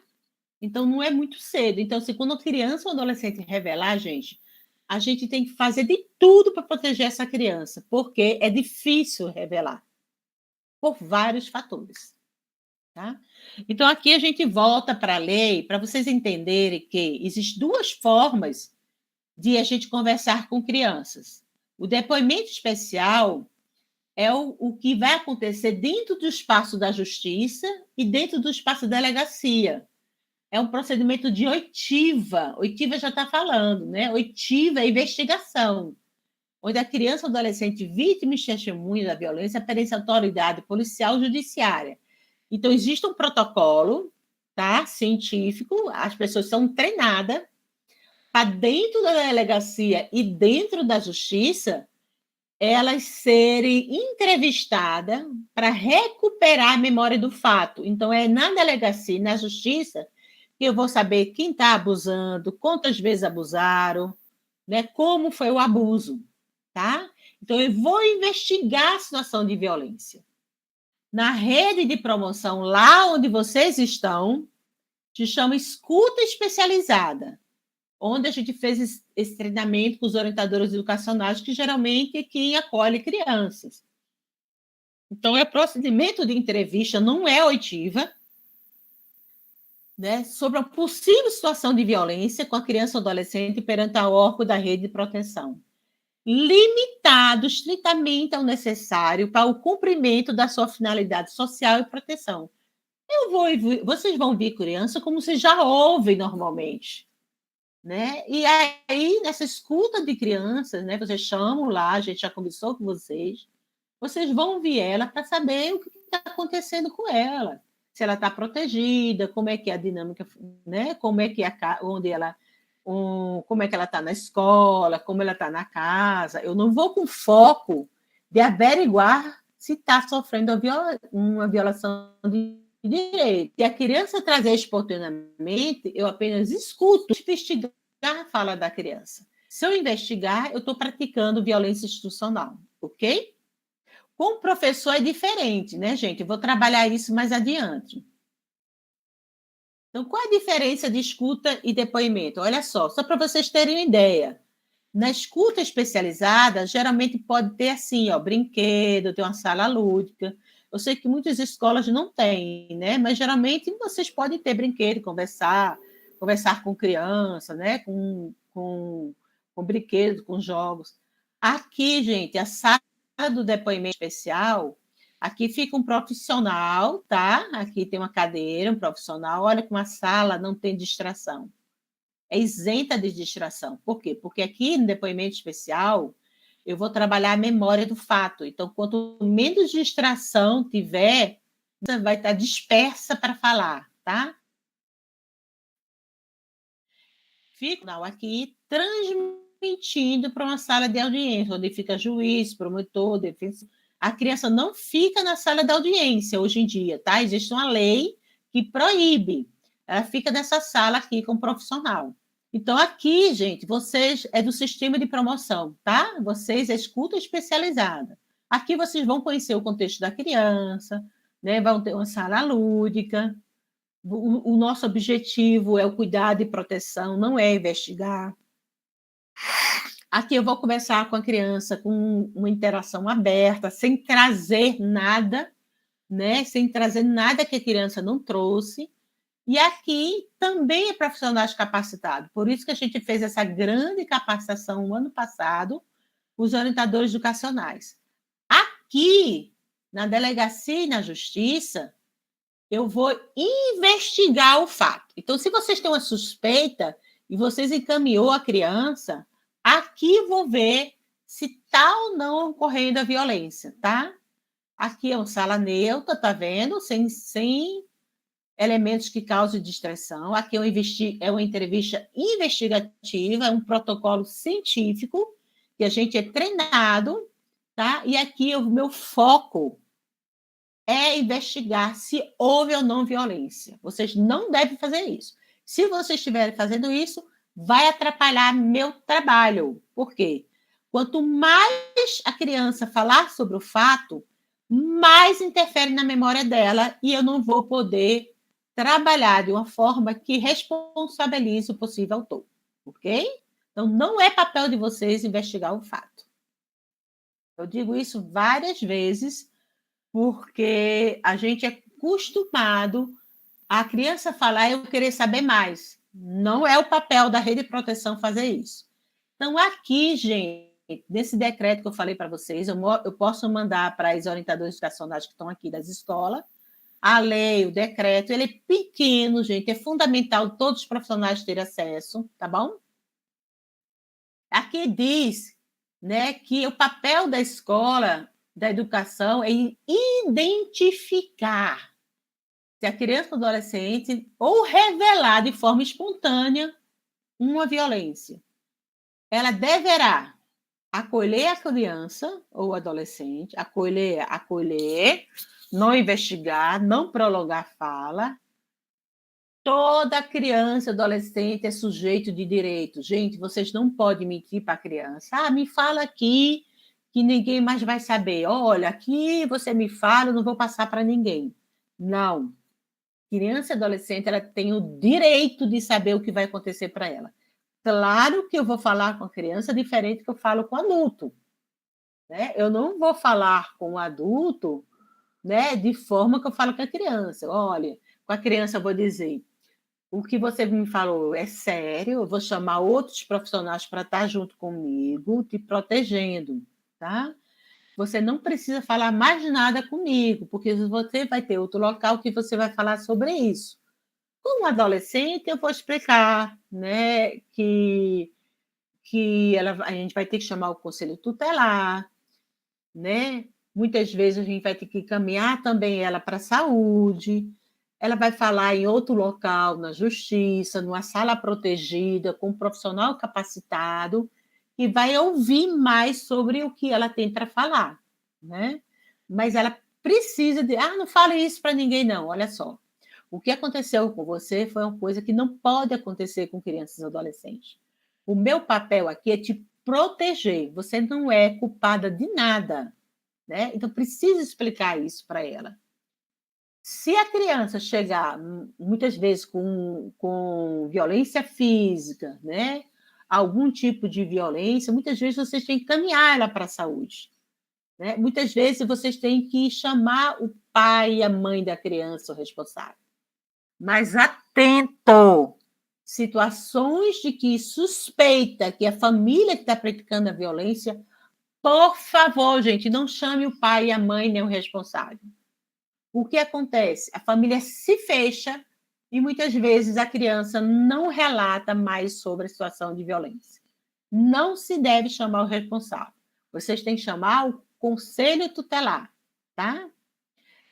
Então, não é muito cedo. Então, se quando a criança ou adolescente revelar, gente, a gente tem que fazer de tudo para proteger essa criança, porque é difícil revelar, por vários fatores. Tá? Então, aqui a gente volta para a lei, para vocês entenderem que existem duas formas de a gente conversar com crianças. O depoimento especial é o que vai acontecer dentro do espaço da justiça e dentro do espaço da delegacia. É um procedimento de oitiva. Oitiva já está falando, né? Oitiva é investigação, onde a criança ou adolescente vítima e testemunha da violência pertence à autoridade policial ou judiciária. Então, existe um protocolo, tá? Científico, as pessoas são treinadas para dentro da delegacia e dentro da justiça, elas serem entrevistadas para recuperar a memória do fato. Então, é na delegacia e na justiça que eu vou saber quem está abusando, quantas vezes abusaram, né, como foi o abuso, tá? Então, eu vou investigar a situação de violência. Na rede de promoção, lá onde vocês estão, se chama escuta especializada, onde a gente fez esse treinamento com os orientadores educacionais, que geralmente é quem acolhe crianças. Então, é procedimento de entrevista, não é oitiva, né, sobre a possível situação de violência com a criança ou adolescente perante a órgão da rede de proteção, limitado estritamente ao necessário para o cumprimento da sua finalidade social e proteção. Vocês vão ver criança como vocês já ouvem normalmente, né? E aí, nessa escuta de crianças, né, vocês chamam lá, a gente já conversou com vocês vão ouvir ela para saber o que está acontecendo com ela, se ela está protegida, como é que é a dinâmica, né? Como é que é como é que ela está na escola, como ela está na casa. Eu não vou com foco de averiguar se está sofrendo uma violação de direito. Se a criança trazer espontaneamente, eu apenas escuto, investigar a fala da criança. Se eu investigar, eu estou praticando violência institucional, ok? Com o professor é diferente, né, gente? Eu vou trabalhar isso mais adiante. Então, qual a diferença de escuta e depoimento? Olha só para vocês terem uma ideia. Na escuta especializada, geralmente pode ter assim, ó, brinquedo, ter uma sala lúdica. Eu sei que muitas escolas não têm, né? Mas geralmente vocês podem ter brinquedo, conversar com criança, né? Com brinquedos, com jogos. Aqui, gente, a sala do depoimento especial, aqui fica um profissional, tá? Aqui tem uma cadeira, um profissional. Olha como a sala não tem distração. É isenta de distração. Por quê? Porque aqui no depoimento especial, eu vou trabalhar a memória do fato. Então, quanto menos distração tiver, você vai estar dispersa para falar, tá? fica aqui transmitindo para uma sala de audiência, onde fica juiz, promotor, defensor. A criança não fica na sala de audiência hoje em dia, tá? Existe uma lei que proíbe. Ela fica nessa sala aqui com o profissional. Então, aqui, gente, vocês é do sistema de promoção, tá? Vocês é escuta especializada. Aqui vocês vão conhecer o contexto da criança, né? Vão ter uma sala lúdica. O nosso objetivo é o cuidado e proteção, não é investigar. Aqui eu vou conversar com a criança com uma interação aberta, sem trazer nada, né? Sem trazer nada que a criança não trouxe. E aqui também é profissionais capacitados. Por isso que a gente fez essa grande capacitação no ano passado, os orientadores educacionais. Aqui, na delegacia e na justiça, eu vou investigar o fato. Então, se vocês têm uma suspeita e vocês encaminhou a criança, aqui vou ver se está ou não ocorrendo a violência, tá? Aqui é uma sala neutra, tá vendo? Sem elementos que causem distração. Aqui é uma entrevista investigativa, é um protocolo científico, que a gente é treinado, tá? E aqui o meu foco é investigar se houve ou não violência. Vocês não devem fazer isso. Se vocês estiverem fazendo isso, vai atrapalhar meu trabalho. Por quê? Quanto mais a criança falar sobre o fato, mais interfere na memória dela e eu não vou poder trabalhar de uma forma que responsabilize o possível autor. Ok? Então, não é papel de vocês investigar o fato. Eu digo isso várias vezes, porque a gente é acostumado a criança falar, eu querer saber mais. Não é o papel da rede de proteção fazer isso. Então, aqui, gente, nesse decreto que eu falei para vocês, eu posso mandar para os orientadores educacionais que estão aqui das escolas, a lei, o decreto, ele é pequeno, gente, é fundamental todos os profissionais terem acesso, tá bom? Aqui diz, né, que o papel da escola, da educação, é identificar se a criança ou adolescente ou revelar de forma espontânea uma violência. Ela deverá acolher a criança ou adolescente, acolher, não investigar, não prolongar a fala. Toda criança e adolescente é sujeito de direito. Gente, vocês não podem mentir para a criança. Ah, me fala aqui que ninguém mais vai saber. Olha, aqui você me fala, eu não vou passar para ninguém. Não. Criança e adolescente, ela tem o direito de saber o que vai acontecer para ela. Claro que eu vou falar com a criança diferente que eu falo com o adulto. Né? Eu não vou falar com o adulto, né, de forma que eu falo com a criança. Olha, com a criança eu vou dizer, o que você me falou é sério, eu vou chamar outros profissionais para estar junto comigo, te protegendo, tá? Você não precisa falar mais nada comigo, porque você vai ter outro local que você vai falar sobre isso. Como adolescente, eu vou explicar, né, que a gente vai ter que chamar o conselho tutelar, né? Muitas vezes a gente vai ter que encaminhar também ela para a saúde, ela vai falar em outro local, na justiça, numa sala protegida, com um profissional capacitado, e vai ouvir mais sobre o que ela tem para falar, né? Mas ela precisa de, não fale isso para ninguém não, olha só. O que aconteceu com você foi uma coisa que não pode acontecer com crianças e adolescentes. O meu papel aqui é te proteger, você não é culpada de nada, né? Então, precisa explicar isso para ela. Se a criança chegar, muitas vezes, com violência física, né? Algum tipo de violência, muitas vezes vocês têm que encaminhar ela para a saúde. Né? Muitas vezes vocês têm que chamar o pai e a mãe da criança, o responsável. Mas atento! Situações de que suspeita que a família que está praticando a violência, por favor, gente, não chame o pai e a mãe nem o responsável. O que acontece? A família se fecha e muitas vezes a criança não relata mais sobre a situação de violência. Não se deve chamar o responsável. Vocês têm que chamar o conselho tutelar, tá?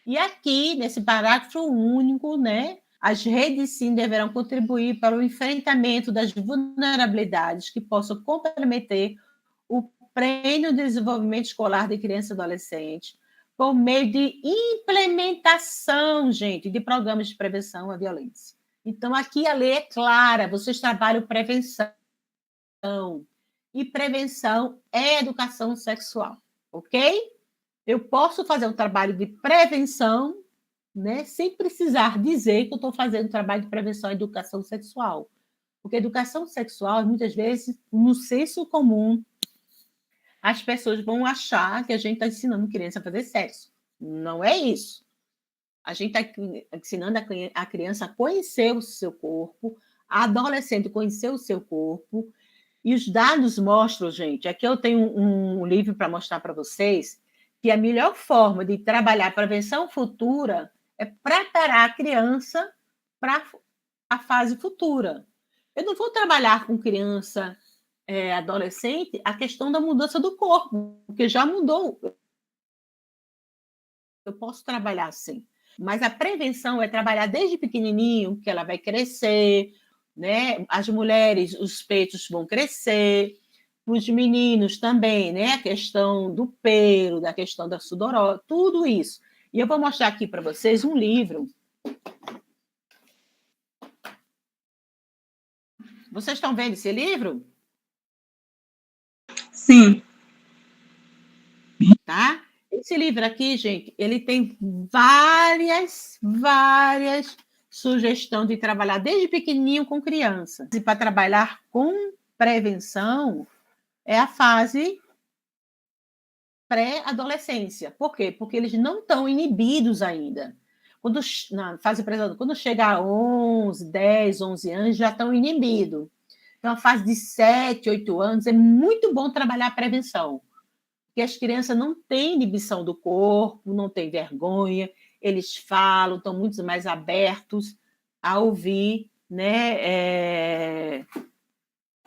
E aqui, nesse parágrafo único, né, As redes, sim, deverão contribuir para o enfrentamento das vulnerabilidades que possam comprometer o pleno desenvolvimento escolar de criança e adolescente, por meio de implementação, gente, de programas de prevenção à violência. Então, aqui a lei é clara, vocês trabalham prevenção. E prevenção é educação sexual, ok? Eu posso fazer um trabalho de prevenção, né, sem precisar dizer que eu estou fazendo trabalho de prevenção e educação sexual. Porque educação sexual, muitas vezes, no senso comum, as pessoas vão achar que a gente está ensinando criança a fazer sexo. Não é isso. A gente está ensinando a criança a conhecer o seu corpo, a adolescente conhecer o seu corpo, e os dados mostram, gente, aqui eu tenho um livro para mostrar para vocês, que a melhor forma de trabalhar prevenção futura é preparar a criança para a fase futura. Eu não vou trabalhar com criança adolescente a questão da mudança do corpo, porque já mudou. Eu posso trabalhar assim. Mas a prevenção é trabalhar desde pequenininho, que ela vai crescer, né? As mulheres, os peitos vão crescer, os meninos também, né? A questão do pelo, da questão da sudorose, tudo isso. E eu vou mostrar aqui para vocês um livro. Vocês estão vendo esse livro? Sim. Tá? Esse livro aqui, gente, ele tem várias sugestões de trabalhar desde pequenininho com criança. E para trabalhar com prevenção é a fase pré-adolescência. Por quê? Porque eles não estão inibidos ainda. Na fase pré-adolescência, quando chega a 11, 10, 11 anos, já estão inibidos. Então, a fase de 7, 8 anos é muito bom trabalhar a prevenção. Porque as crianças não têm inibição do corpo, não têm vergonha, eles falam, estão muito mais abertos a ouvir, né,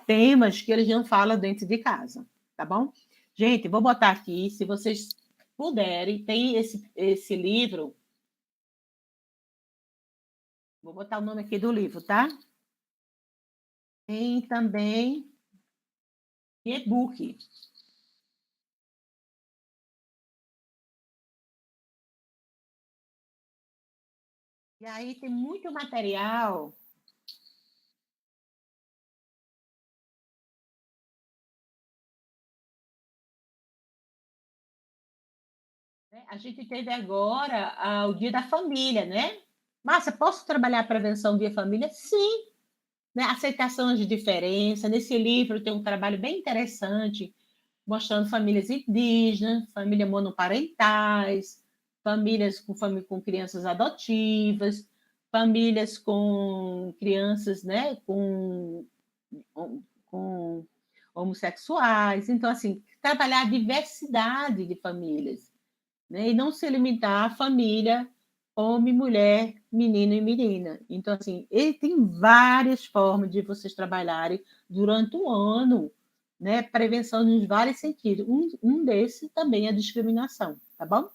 temas que eles não falam dentro de casa, tá bom? Gente, vou botar aqui, se vocês puderem, tem esse livro, vou botar o nome aqui do livro, tá? Tem também e-book. E aí tem muito material. Né? A gente teve agora o Dia da Família, né? Márcia, posso trabalhar a prevenção via família? Sim. Né? Aceitação de diferença. Nesse livro tem um trabalho bem interessante, mostrando famílias indígenas, famílias monoparentais, famílias com crianças adotivas, famílias com crianças, né, com homossexuais. Então, assim, trabalhar a diversidade de famílias, né, e não se limitar à família homem, mulher, menino e menina. Então, assim, ele tem várias formas de vocês trabalharem durante o ano, né? Prevenção nos vários sentidos. Um desses também é a discriminação, tá bom?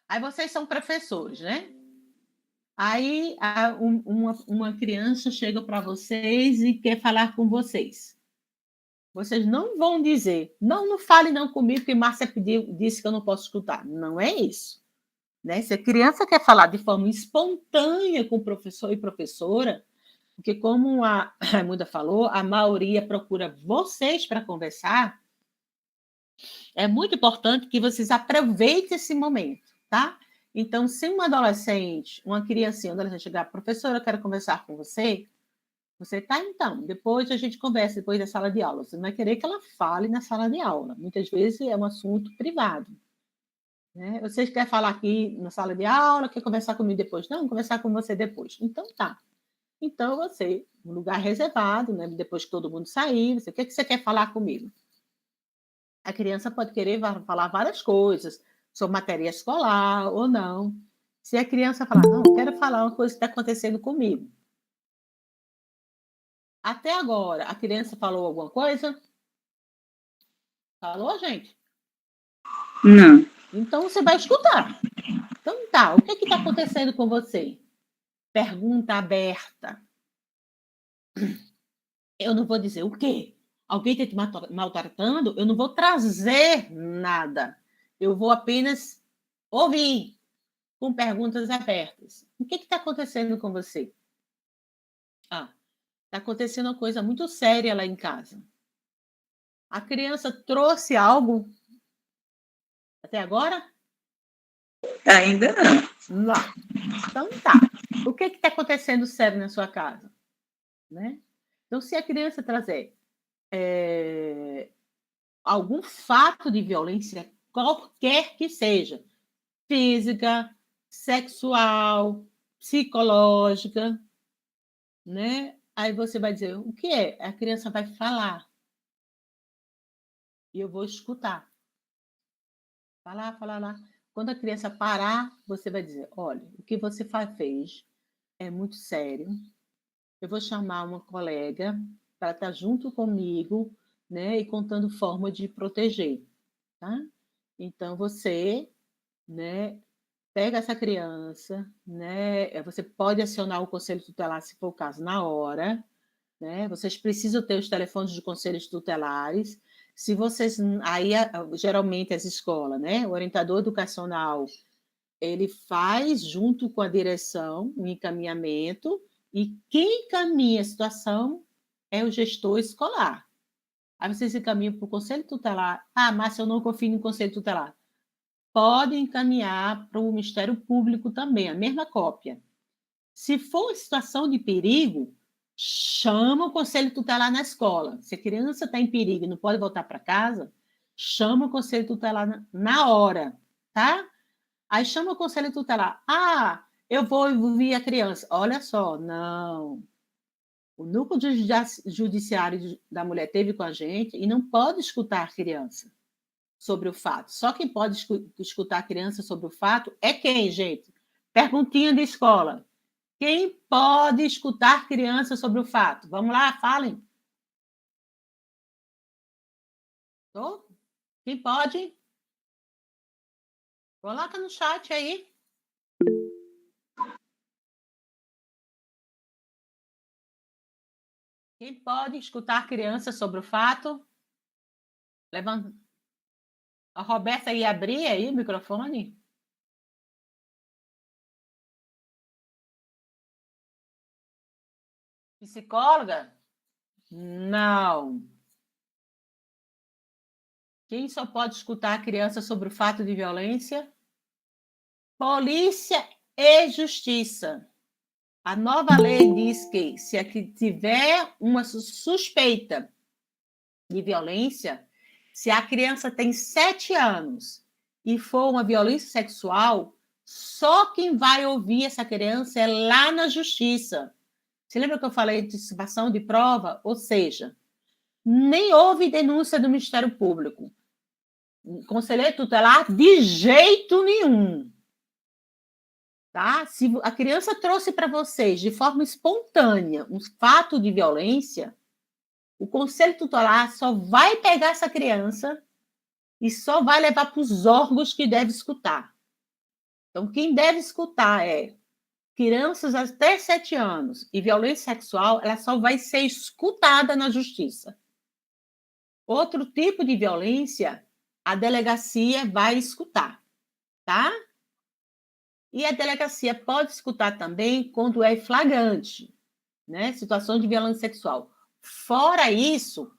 Aí vocês são professores, né? Aí uma criança chega para vocês e quer falar com vocês. Vocês não vão dizer, não fale não comigo, porque Márcia disse que eu não posso escutar. Não é isso. Né? Se a criança quer falar de forma espontânea com o professor e professora, porque como a Raimundo falou, a maioria procura vocês para conversar, é muito importante que vocês aproveitem esse momento, tá? Então, se uma adolescente, uma criancinha, um adolescente chegar, professora, eu quero conversar com você, você tá, então, depois a gente conversa, depois da sala de aula. Você não vai querer que ela fale na sala de aula. Muitas vezes é um assunto privado. Né? Vocês querem falar aqui na sala de aula, quer conversar comigo depois? Não, conversar com você depois. Então, tá. Então, você, um lugar reservado, né? Depois que todo mundo sair, o que você quer falar comigo? A criança pode querer falar várias coisas, sobre matéria escolar ou não. Se a criança falar, não, eu quero falar uma coisa que está acontecendo comigo. Até agora, a criança falou alguma coisa? Falou, gente? Não. Então, você vai escutar. Então, tá, o que está acontecendo com você? Pergunta aberta. Eu não vou dizer o quê? Alguém está te maltratando? Eu não vou trazer nada. Eu vou apenas ouvir com perguntas abertas. O que está acontecendo com você? Está acontecendo uma coisa muito séria lá em casa. A criança trouxe algo até agora? Ainda não. Lá. Então tá. O que está acontecendo sério na sua casa? Né? Então, se a criança trazer algum fato de violência, qualquer que seja, física, sexual, psicológica, né? Aí você vai dizer, o que é? A criança vai falar. E eu vou escutar. Falar, falar lá. Quando a criança parar, você vai dizer, olha, o que você fez é muito sério. Eu vou chamar uma colega para estar junto comigo, né, e contando forma de proteger, tá? Então você, né, pega essa criança, né, você pode acionar o conselho tutelar se for o caso na hora, né? Vocês precisam ter os telefones de conselhos tutelares. Se vocês aí geralmente as escolas, né, o orientador educacional, ele faz junto com a direção um encaminhamento e quem encaminha a situação é o gestor escolar. Aí vocês encaminham para o conselho tutelar. Ah, Márcia, eu não confio no conselho tutelar. Pode encaminhar para o Ministério Público também, a mesma cópia. Se for situação de perigo, chama o conselho tutelar na escola. Se a criança está em perigo e não pode voltar para casa, chama o conselho tutelar na hora, tá? Aí chama o conselho tutelar. Ah, eu vou ouvir a criança. Olha só, não. O núcleo judiciário da mulher teve com a gente e não pode escutar a criança sobre o fato. Só quem pode escutar a criança sobre o fato é quem, gente? Perguntinha de escola. Quem pode escutar criança sobre o fato? Vamos lá, falem. Tô? Quem pode? Coloca no chat aí. Quem pode escutar criança sobre o fato? Levanta. A Roberta ia abrir aí o microfone? Psicóloga? Não. Quem só pode escutar a criança sobre o fato de violência? Polícia e Justiça. A nova lei diz que se aqui tiver uma suspeita de violência, se a criança tem 7 anos e for uma violência sexual, só quem vai ouvir essa criança é lá na justiça. Você lembra que eu falei de antecipação de prova? Ou seja, nem houve denúncia do Ministério Público. Conselheiro tutelar, de jeito nenhum. Tá? Se a criança trouxe para vocês de forma espontânea um fato de violência, o conselho tutelar só vai pegar essa criança e só vai levar para os órgãos que deve escutar. Então, quem deve escutar é crianças até 7 anos e violência sexual, ela só vai ser escutada na justiça. Outro tipo de violência, a delegacia vai escutar, tá? E a delegacia pode escutar também quando é flagrante, né? Situação de violência sexual. Fora isso,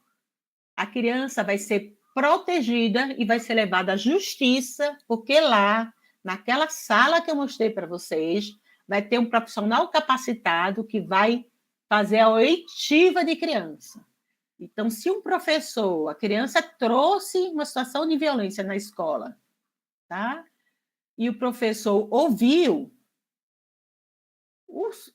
a criança vai ser protegida e vai ser levada à justiça, porque lá, naquela sala que eu mostrei para vocês, vai ter um profissional capacitado que vai fazer a oitiva de criança. Então, se um professor, a criança trouxe uma situação de violência na escola, tá? E o professor ouviu,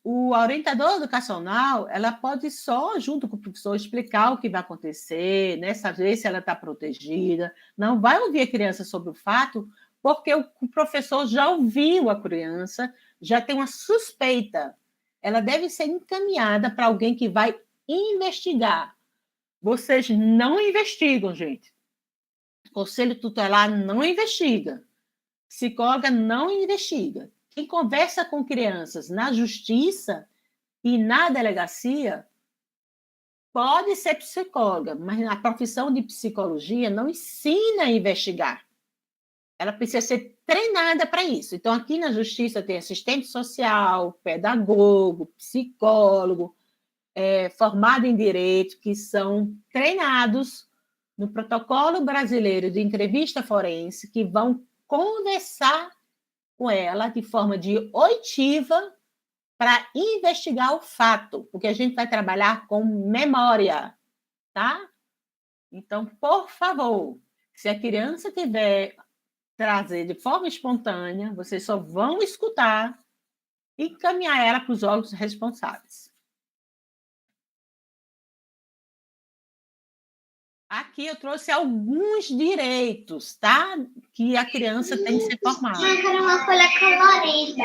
o orientador educacional, ela pode só, junto com o professor, explicar o que vai acontecer, né? Saber se ela está protegida. Não vai ouvir a criança sobre o fato, porque o professor já ouviu a criança, já tem uma suspeita. Ela deve ser encaminhada para alguém que vai investigar. Vocês não investigam, gente. O conselho tutelar não investiga. Psicóloga não investiga. Quem conversa com crianças na justiça e na delegacia pode ser psicóloga, mas a profissão de psicologia não ensina a investigar. Ela precisa ser treinada para isso. Então, aqui na justiça tem assistente social, pedagogo, psicólogo, formado em direito, que são treinados no protocolo brasileiro de entrevista forense, que vão conversar com ela de forma de oitiva para investigar o fato, porque a gente vai trabalhar com memória, tá? Então, por favor, se a criança tiver trazer de forma espontânea, vocês só vão escutar e encaminhar ela para os órgãos responsáveis. Aqui eu trouxe alguns direitos, tá? Que a criança tem que ser formada. Eu quero uma folha colorida.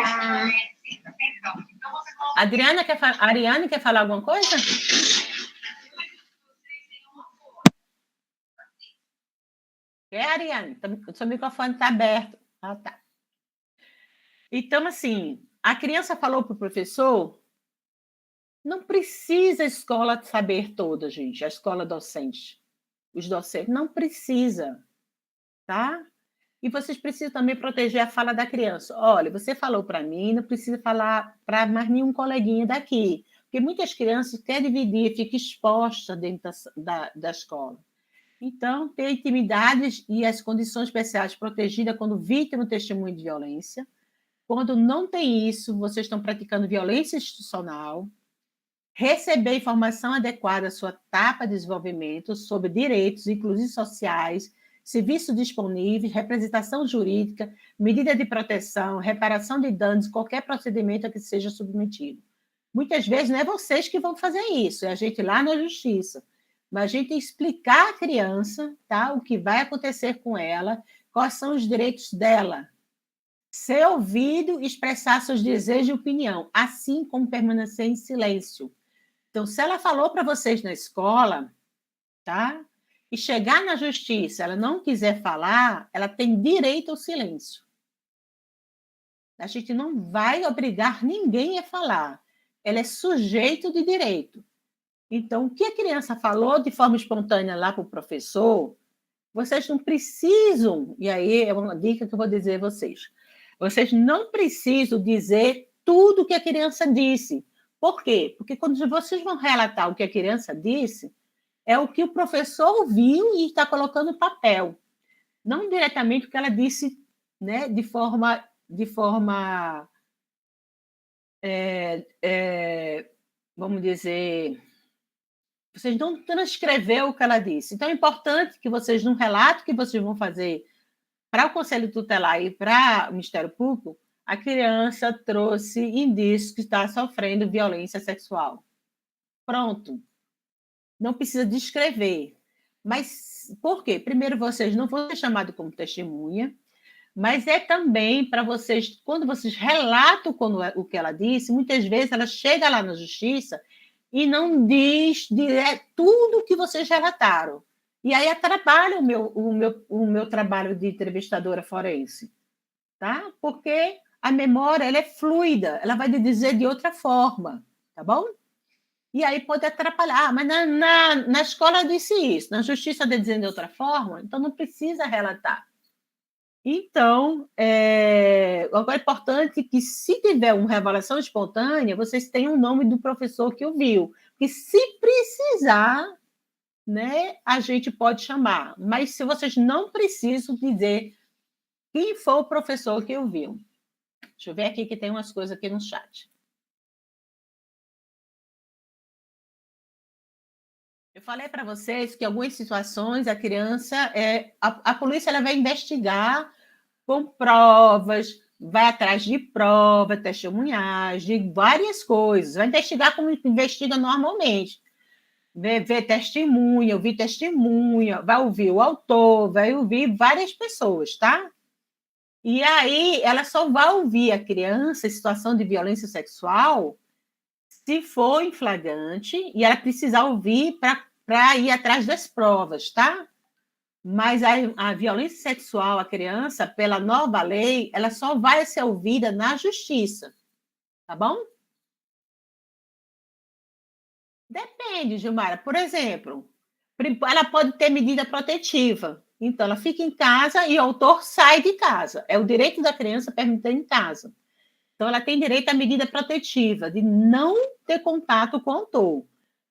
A Ariane quer falar alguma coisa? Ariane? O seu microfone está aberto. Ah, tá. Então, assim, a criança falou para o professor, não precisa a escola saber toda, gente, a escola docente. Os docentes, não precisa, tá? E vocês precisam também proteger a fala da criança. Olha, você falou para mim, não precisa falar para mais nenhum coleguinha daqui, porque muitas crianças querem dividir, ficam expostas dentro da escola. Então, ter intimidades e as condições especiais protegidas quando vítima ou testemunho de violência. Quando não tem isso, vocês estão praticando violência institucional. Receber informação adequada à sua etapa de desenvolvimento sobre direitos, inclusive sociais, serviços disponíveis, representação jurídica, medida de proteção, reparação de danos, qualquer procedimento a que seja submetido. Muitas vezes não é vocês que vão fazer isso, é a gente lá na justiça. Mas a gente tem que explicar à criança, tá, o que vai acontecer com ela, quais são os direitos dela. Ser ouvido e expressar seus desejos e opinião, assim como permanecer em silêncio. Então, se ela falou para vocês na escola, tá? E chegar na justiça, ela não quiser falar, ela tem direito ao silêncio. A gente não vai obrigar ninguém a falar. Ela é sujeito de direito. Então, o que a criança falou de forma espontânea lá para o professor, vocês não precisam, e aí é uma dica que eu vou dizer a vocês, vocês não precisam dizer tudo o que a criança disse. Por quê? Porque quando vocês vão relatar o que a criança disse, é o que o professor ouviu e está colocando no papel. Não diretamente o que ela disse, né, de forma vamos dizer, vocês não transcreveram o que ela disse. Então, é importante que vocês, num relato que vocês vão fazer para o Conselho Tutelar e para o Ministério Público, a criança trouxe indícios que está sofrendo violência sexual. Pronto. Não precisa descrever. Mas por quê? Primeiro, vocês não vão ser chamados como testemunha, mas é também para vocês, quando vocês relatam o que ela disse, muitas vezes ela chega lá na justiça e não diz tudo o que vocês relataram. E aí atrapalha o meu trabalho de entrevistadora forense, tá? Porque a memória ela é fluida, ela vai dizer de outra forma, tá bom? E aí pode atrapalhar. Mas na escola disse isso, na justiça está dizendo de outra forma, então não precisa relatar. Então, agora é importante que, se tiver uma revelação espontânea, vocês tenham o nome do professor que ouviu. Porque, se precisar, né, a gente pode chamar. Mas se vocês não precisam dizer quem foi o professor que ouviu. Deixa eu ver aqui que tem umas coisas aqui no chat. Eu falei para vocês que, em algumas situações, a criança, a polícia ela vai investigar com provas, vai atrás de prova, testemunhagem, várias coisas. Vai investigar como investiga normalmente. Ver testemunha, ouvir testemunha, vai ouvir o autor, vai ouvir várias pessoas, tá? E aí, ela só vai ouvir a criança em situação de violência sexual se for em flagrante e ela precisar ouvir para ir atrás das provas, tá? Mas a violência sexual à criança, pela nova lei, ela só vai ser ouvida na justiça, tá bom? Depende, Gilmara. Por exemplo, ela pode ter medida protetiva. Então, ela fica em casa e o autor sai de casa. É o direito da criança permitir em casa. Então, ela tem direito à medida protetiva, de não ter contato com o autor.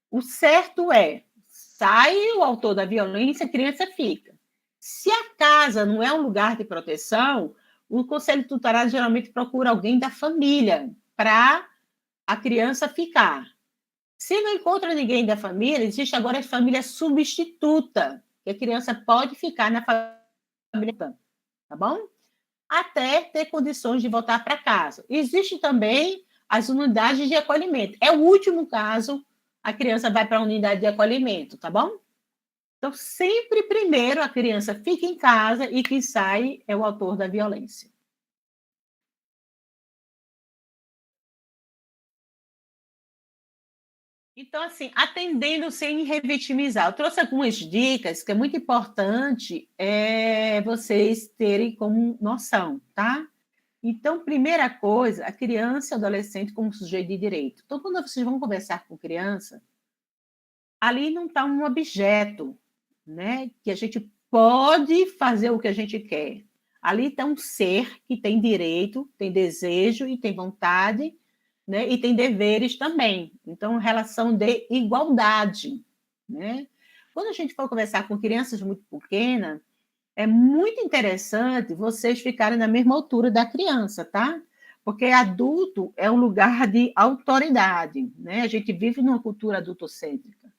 O certo é, sai o autor da violência, a criança fica. Se a casa não é um lugar de proteção, o conselho tutelar geralmente procura alguém da família para a criança ficar. Se não encontra ninguém da família, existe agora a família substituta, que a criança pode ficar na família, tá bom? Até ter condições de voltar para casa. Existe também as unidades de acolhimento. É o último caso, a criança vai para a unidade de acolhimento, tá bom? Então, sempre primeiro a criança fica em casa e quem sai é o autor da violência. Então, assim, atendendo sem revitimizar. Eu trouxe algumas dicas que é muito importante vocês terem como noção, tá? Então, primeira coisa, a criança e o adolescente como sujeito de direito. Então, quando vocês vão conversar com criança, ali não está um objeto, né? Que a gente pode fazer o que a gente quer. Ali está um ser que tem direito, tem desejo e tem vontade, né? E tem deveres também. Então, relação de igualdade, né? Quando a gente for conversar com crianças muito pequenas, é muito interessante vocês ficarem na mesma altura da criança, tá? Porque adulto é um lugar de autoridade, né? A gente vive numa cultura adultocêntrica.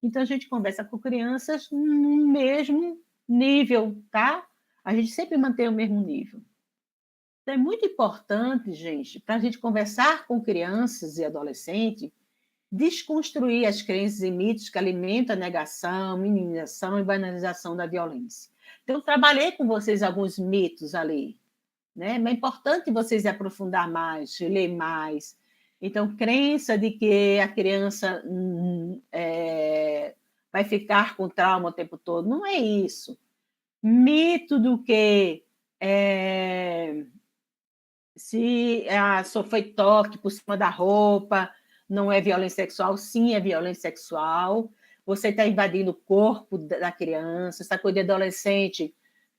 Então, a gente conversa com crianças no mesmo nível, tá? A gente sempre mantém o mesmo nível. Então, é muito importante, gente, para a gente conversar com crianças e adolescentes, desconstruir as crenças e mitos que alimentam a negação, minimização e banalização da violência. Então, eu trabalhei com vocês alguns mitos ali, né? Mas é importante vocês aprofundar mais, ler mais. Então, crença de que a criança vai ficar com trauma o tempo todo, não é isso. Mito do que se só foi toque por cima da roupa, não é violência sexual, sim, é violência sexual. Você está invadindo o corpo da criança, essa coisa de adolescente,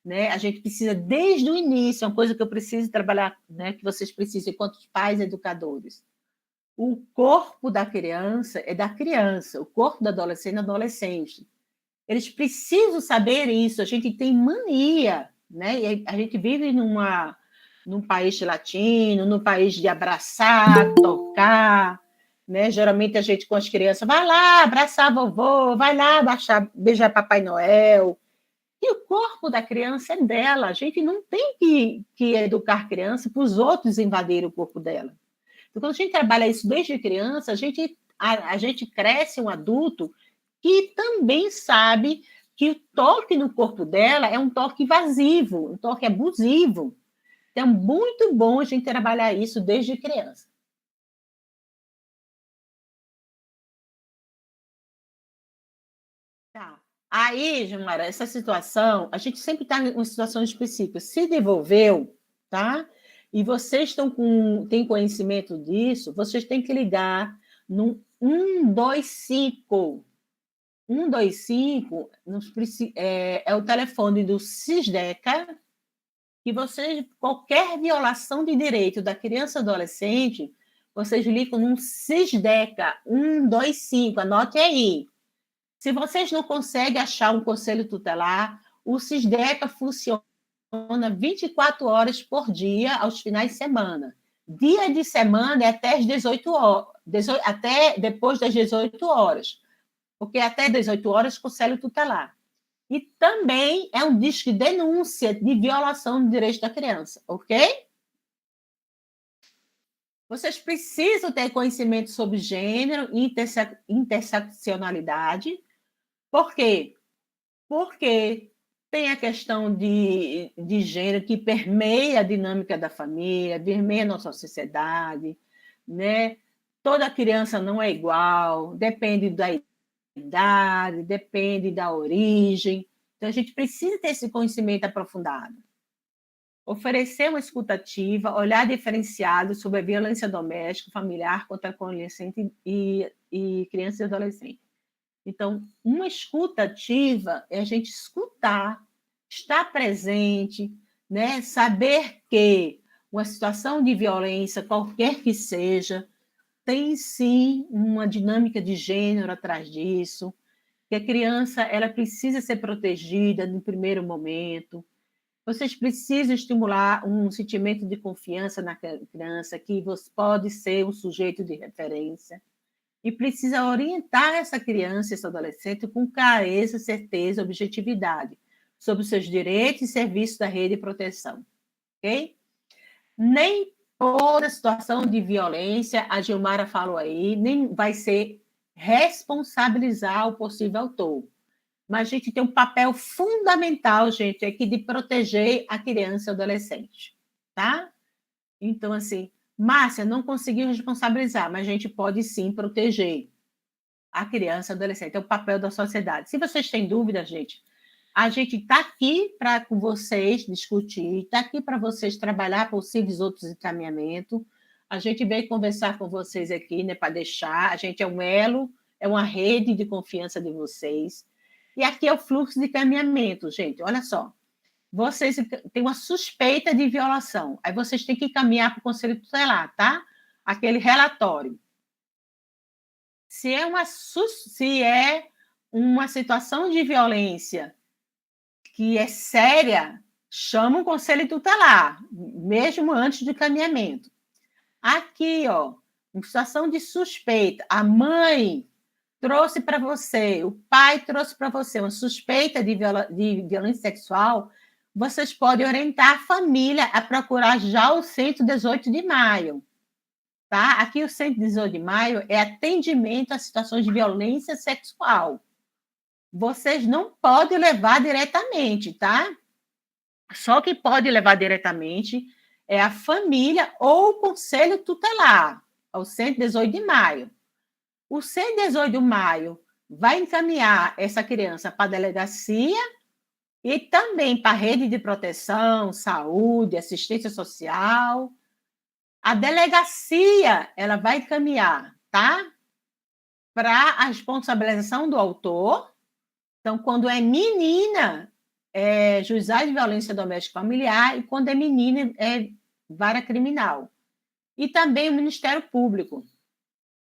né? A gente precisa, desde o início, é uma coisa que eu preciso trabalhar, né? Que vocês precisam, enquanto pais educadores. O corpo da criança é da criança, o corpo do adolescente é do adolescente. Eles precisam saber isso, a gente tem mania, né? E a gente vive num país latino, num país de abraçar, tocar, né? Geralmente a gente com as crianças vai lá abraçar a vovô, vai lá beijar Papai Noel. E o corpo da criança é dela. A gente não tem que educar a criança para os outros invadirem o corpo dela. Então, quando a gente trabalha isso desde criança, a gente cresce um adulto que também sabe que o toque no corpo dela é um toque invasivo, um toque abusivo. Então, é muito bom a gente trabalhar isso desde criança. Tá. Aí, Gilmara, essa situação, a gente sempre está em uma situação específica. Se devolveu, tá? E vocês têm conhecimento disso, vocês têm que ligar no 125. 125 é o telefone do Cisdeca, que vocês, qualquer violação de direito da criança ou adolescente, vocês ligam no Cisdeca 125, anote aí. Se vocês não conseguem achar um conselho tutelar, o Cisdeca funciona 24 horas por dia, aos finais de semana. Dia de semana é até as 18 horas, até depois das 18 horas, porque até 18 horas conselho tutelar. E também é um disco de denúncia de violação do direito da criança, ok? Vocês precisam ter conhecimento sobre gênero e interseccionalidade. Por quê? Porque tem a questão de gênero que permeia a dinâmica da família, permeia a nossa sociedade, né? Toda criança não é igual, depende da idade, depende da origem. Então, a gente precisa ter esse conhecimento aprofundado. Oferecer uma escuta ativa, olhar diferenciado sobre a violência doméstica, familiar contra adolescente e criança e adolescente. Então, uma escuta ativa é a gente escutar, estar presente, né? Saber que uma situação de violência, qualquer que seja, tem sim uma dinâmica de gênero atrás disso, que a criança ela precisa ser protegida no primeiro momento. Vocês precisam estimular um sentimento de confiança na criança, que você pode ser um sujeito de referência, e precisa orientar essa criança, esse adolescente, com clareza, certeza, objetividade, sobre os seus direitos e serviços da rede de proteção. Ok? Nem toda situação de violência, a Gilmara falou aí, nem vai ser responsabilizar o possível autor. Mas a gente tem um papel fundamental, gente, aqui de proteger a criança e o adolescente, tá? Então, assim, Márcia, não conseguiu responsabilizar, mas a gente pode sim proteger a criança e o adolescente. É o papel da sociedade. Se vocês têm dúvida, gente, a gente está aqui para com vocês discutir, está aqui para vocês trabalhar possíveis outros encaminhamentos. A gente veio conversar com vocês aqui, né, para deixar. A gente é um elo, é uma rede de confiança de vocês. E aqui é o fluxo de caminhamento, gente. Olha só. Vocês têm uma suspeita de violação. Aí vocês têm que caminhar para o Conselho Tutelar, tá? Aquele relatório. Se é uma situação de violência que é séria, chama o Conselho Tutelar, mesmo antes do caminhamento. Aqui, ó, uma situação de suspeita. A mãe trouxe para você, o pai trouxe para você uma suspeita de violência sexual, vocês podem orientar a família a procurar já o 118 de maio. Tá? Aqui o 118 de maio é atendimento a situações de violência sexual. Vocês não podem levar diretamente, tá? Só quem pode levar diretamente é a família ou o Conselho Tutelar, ao 118 de maio. O 118 de maio vai encaminhar essa criança para a delegacia e também para a rede de proteção, saúde, assistência social. A delegacia ela vai encaminhar, tá? Para a responsabilização do autor. Então, quando é menina, é juizado de violência doméstica familiar, e quando é menina, é vara criminal. E também o Ministério Público.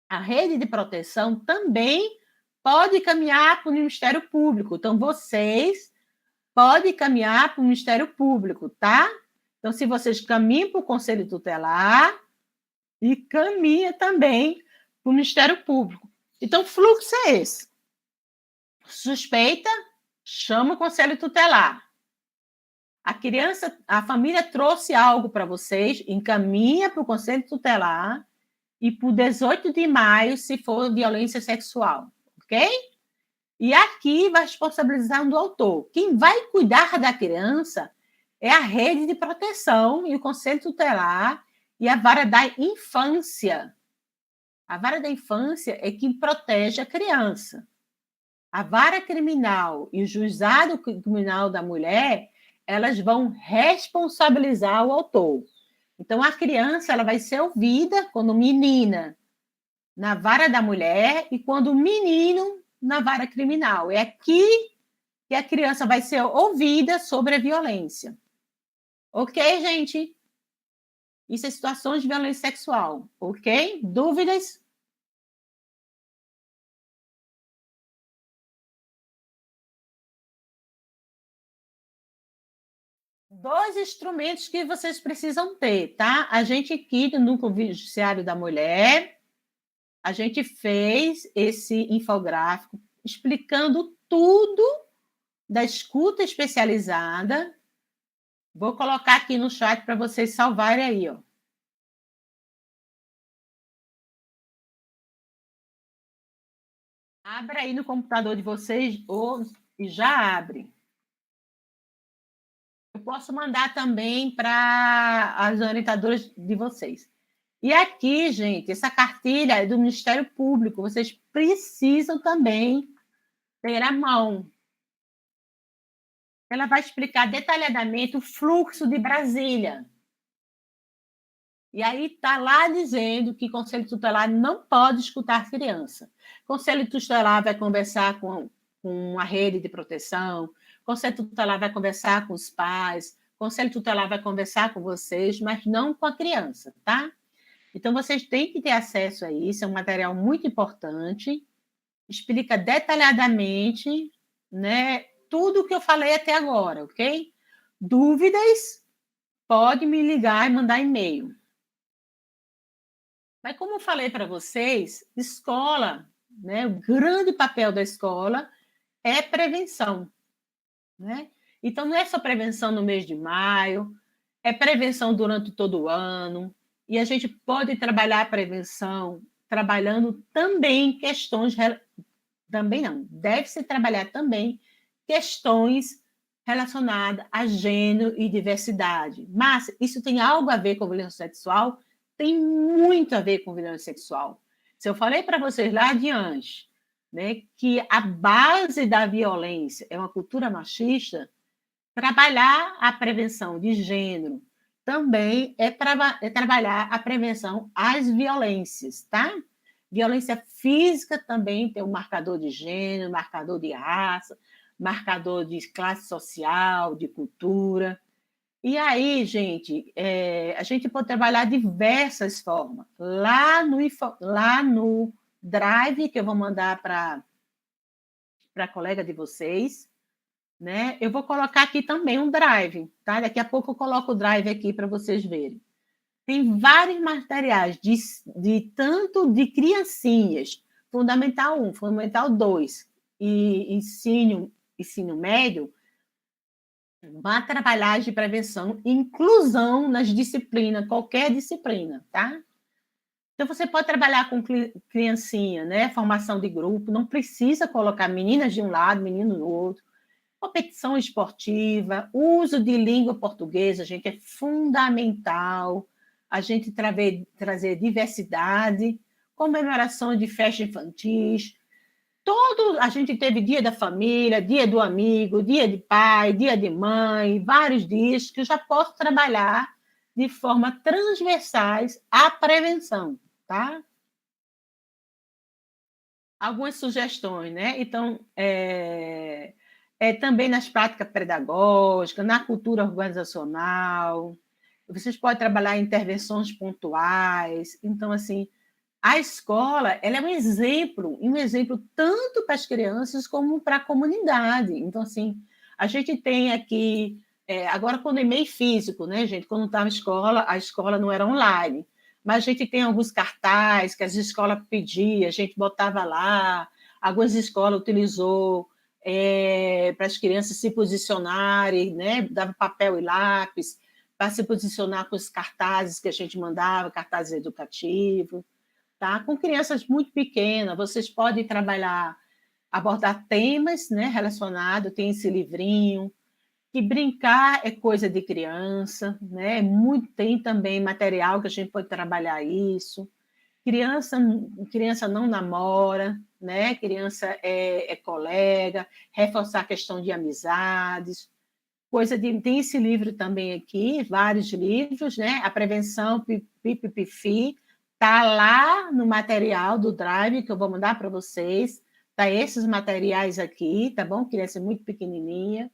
A rede de proteção também pode caminhar para o Ministério Público. Então, vocês podem caminhar para o Ministério Público, tá? Então, se vocês caminham para o Conselho Tutelar e caminha também para o Ministério Público. Então, o fluxo é esse. Suspeita, chama o Conselho Tutelar. A criança, a família trouxe algo para vocês, encaminha para o Conselho Tutelar e para o 18 de maio, se for violência sexual, ok? E aqui vai responsabilizar do autor. Quem vai cuidar da criança é a rede de proteção e o Conselho Tutelar e a vara da infância. A vara da infância é quem protege a criança. A vara criminal e o juizado criminal da mulher, elas vão responsabilizar o autor. Então, a criança ela vai ser ouvida quando menina na vara da mulher e quando menino na vara criminal. É aqui que a criança vai ser ouvida sobre a violência. Ok, gente? Isso é situações de violência sexual. Ok? Dúvidas? Dois instrumentos que vocês precisam ter, tá? A gente aqui do Núcleo Judiciário da Mulher, a gente fez esse infográfico explicando tudo da escuta especializada. Vou colocar aqui no chat para vocês salvarem aí, ó. Abra aí no computador de vocês e já abre. Eu posso mandar também para as orientadoras de vocês. E aqui, gente, essa cartilha é do Ministério Público. Vocês precisam também ter à mão. ela vai explicar detalhadamente o fluxo de Brasília. E aí está lá dizendo que o Conselho Tutelar não pode escutar criança. O Conselho Tutelar vai conversar com a rede de proteção, o Conselho Tutelar vai conversar com os pais, o Conselho Tutelar vai conversar com vocês, mas não com a criança, tá? Então, vocês têm que ter acesso a isso, é um material muito importante, explica detalhadamente, né, tudo o que eu falei até agora, ok? Dúvidas, pode me ligar e mandar e-mail. Mas, como eu falei para vocês, escola, né, o grande papel da escola é prevenção, né? Então, não é só prevenção no mês de maio, é prevenção durante todo o ano, e a gente pode trabalhar a prevenção trabalhando também questões, também não, deve-se trabalhar também questões relacionadas a gênero e diversidade. Mas isso tem algo a ver com violência sexual? Tem muito a ver com violência sexual. Se eu falei para vocês lá adiante, né, que a base da violência é uma cultura machista, trabalhar a prevenção de gênero também é trabalhar a prevenção às violências, tá? Violência física também tem um marcador de gênero, marcador de raça, marcador de classe social, de cultura. E aí, gente, a gente pode trabalhar diversas formas. Lá no Drive, que eu vou mandar para a colega de vocês, né? Eu vou colocar aqui também um Drive, tá? Daqui a pouco eu coloco o Drive aqui para vocês verem. Tem vários materiais tanto de criancinhas, Fundamental 1, Fundamental 2 e ensino médio, para trabalhar de prevenção e inclusão nas disciplinas, qualquer disciplina, tá? Então, você pode trabalhar com criancinha, né? Formação de grupo, não precisa colocar meninas de um lado, menino do outro. Competição esportiva, uso de língua portuguesa, gente, é fundamental. A gente trazer diversidade, comemoração de festas infantis. A gente teve dia da família, dia do amigo, dia de pai, dia de mãe, vários dias que eu já posso trabalhar de forma transversais a prevenção, tá? Algumas sugestões, né? Então, também nas práticas pedagógicas, na cultura organizacional, vocês podem trabalhar em intervenções pontuais. Então, assim, a escola ela é um exemplo tanto para as crianças como para a comunidade. Então, assim, a gente tem aqui, agora quando é meio físico, né, gente? Quando estava a escola não era online, mas a gente tem alguns cartazes que as escolas pediam, a gente botava lá, algumas escolas utilizou para as crianças se posicionarem, né? Dava papel e lápis para se posicionar com os cartazes que a gente mandava, cartazes educativos. Tá? Com crianças muito pequenas, vocês podem abordar temas, né, relacionados, tem esse livrinho, que brincar é coisa de criança, né? Tem também material que a gente pode trabalhar isso. Criança não namora, né? Criança é colega, reforçar a questão de amizades, tem esse livro também aqui, vários livros, né? A prevenção pipipifi, tá lá no material do Drive que eu vou mandar para vocês. Tá esses materiais aqui, tá bom? Criança muito pequenininha,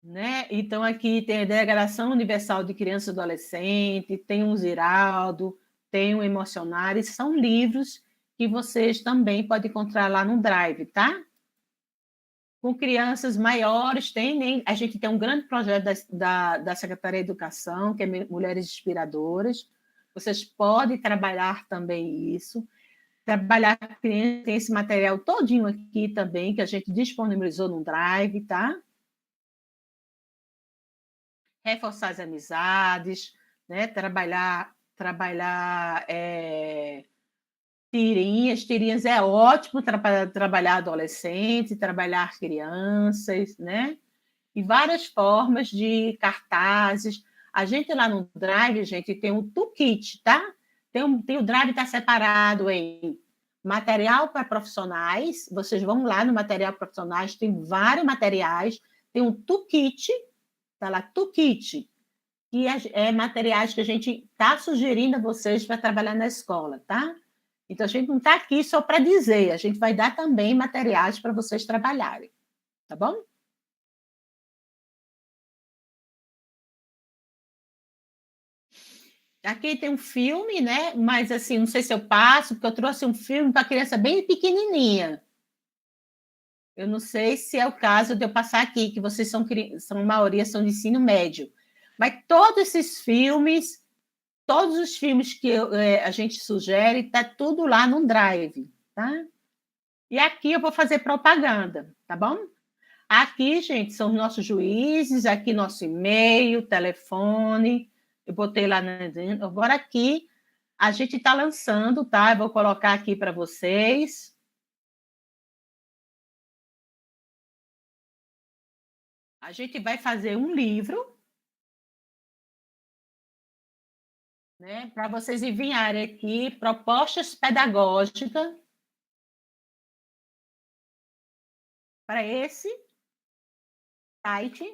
né? Então aqui tem a Declaração Universal de Criança e Adolescente, tem um Ziraldo, tem um Emocionários, são livros que vocês também podem encontrar lá no Drive, tá? Com crianças maiores, a gente tem um grande projeto da Secretaria de Educação, que é Mulheres Inspiradoras. Vocês podem trabalhar também isso. Trabalhar com crianças, tem esse material todinho aqui também, que a gente disponibilizou no Drive, tá? Reforçar as amizades, né? Trabalhar tirinhas é ótimo para trabalhar adolescentes, trabalhar crianças, né? E várias formas de cartazes. A gente lá no Drive, gente, tem um toolkit, tá? Tem o Drive está separado em material para profissionais. Vocês vão lá no material profissionais, tem vários materiais. Tem um toolkit, tá lá, toolkit, que é materiais que a gente está sugerindo a vocês para trabalhar na escola, tá? Então, a gente não está aqui só para dizer, a gente vai dar também materiais para vocês trabalharem, tá bom? Aqui tem um filme, né? Mas, assim, não sei se eu passo, porque eu trouxe um filme para criança bem pequenininha. Eu não sei se é o caso de eu passar aqui, que vocês são a maioria são de ensino médio. Mas todos os filmes que a gente sugere, está tudo lá no Drive, tá? E aqui eu vou fazer propaganda, tá bom? Aqui, gente, são os nossos juízes, aqui nosso e-mail, telefone, eu botei lá, agora aqui, a gente está lançando, tá? Eu vou colocar aqui para vocês. A gente vai fazer um livro, né, para vocês enviarem aqui propostas pedagógicas para esse site,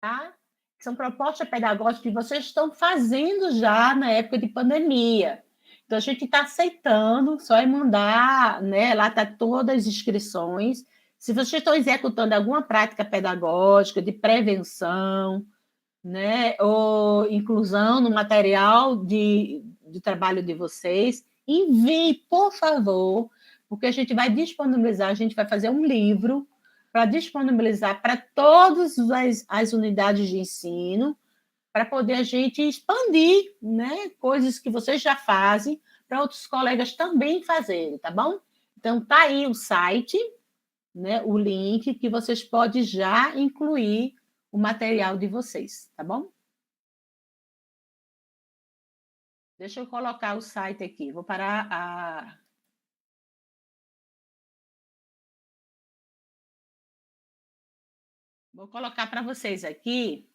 tá? São propostas pedagógicas que vocês estão fazendo já na época de pandemia. Então, a gente está aceitando, só é mandar, né? Lá está todas as inscrições. Se vocês estão executando alguma prática pedagógica de prevenção, né? Ou inclusão no material de trabalho de vocês, envie, por favor, porque a gente vai disponibilizar, a gente vai fazer um livro para disponibilizar para todas as unidades de ensino, para poder a gente expandir, né, coisas que vocês já fazem, para outros colegas também fazerem, tá bom? Então, tá aí o site, né, o link que vocês podem já incluir o material de vocês, tá bom? Deixa eu colocar o site aqui. Vou parar a... Vou colocar para vocês aqui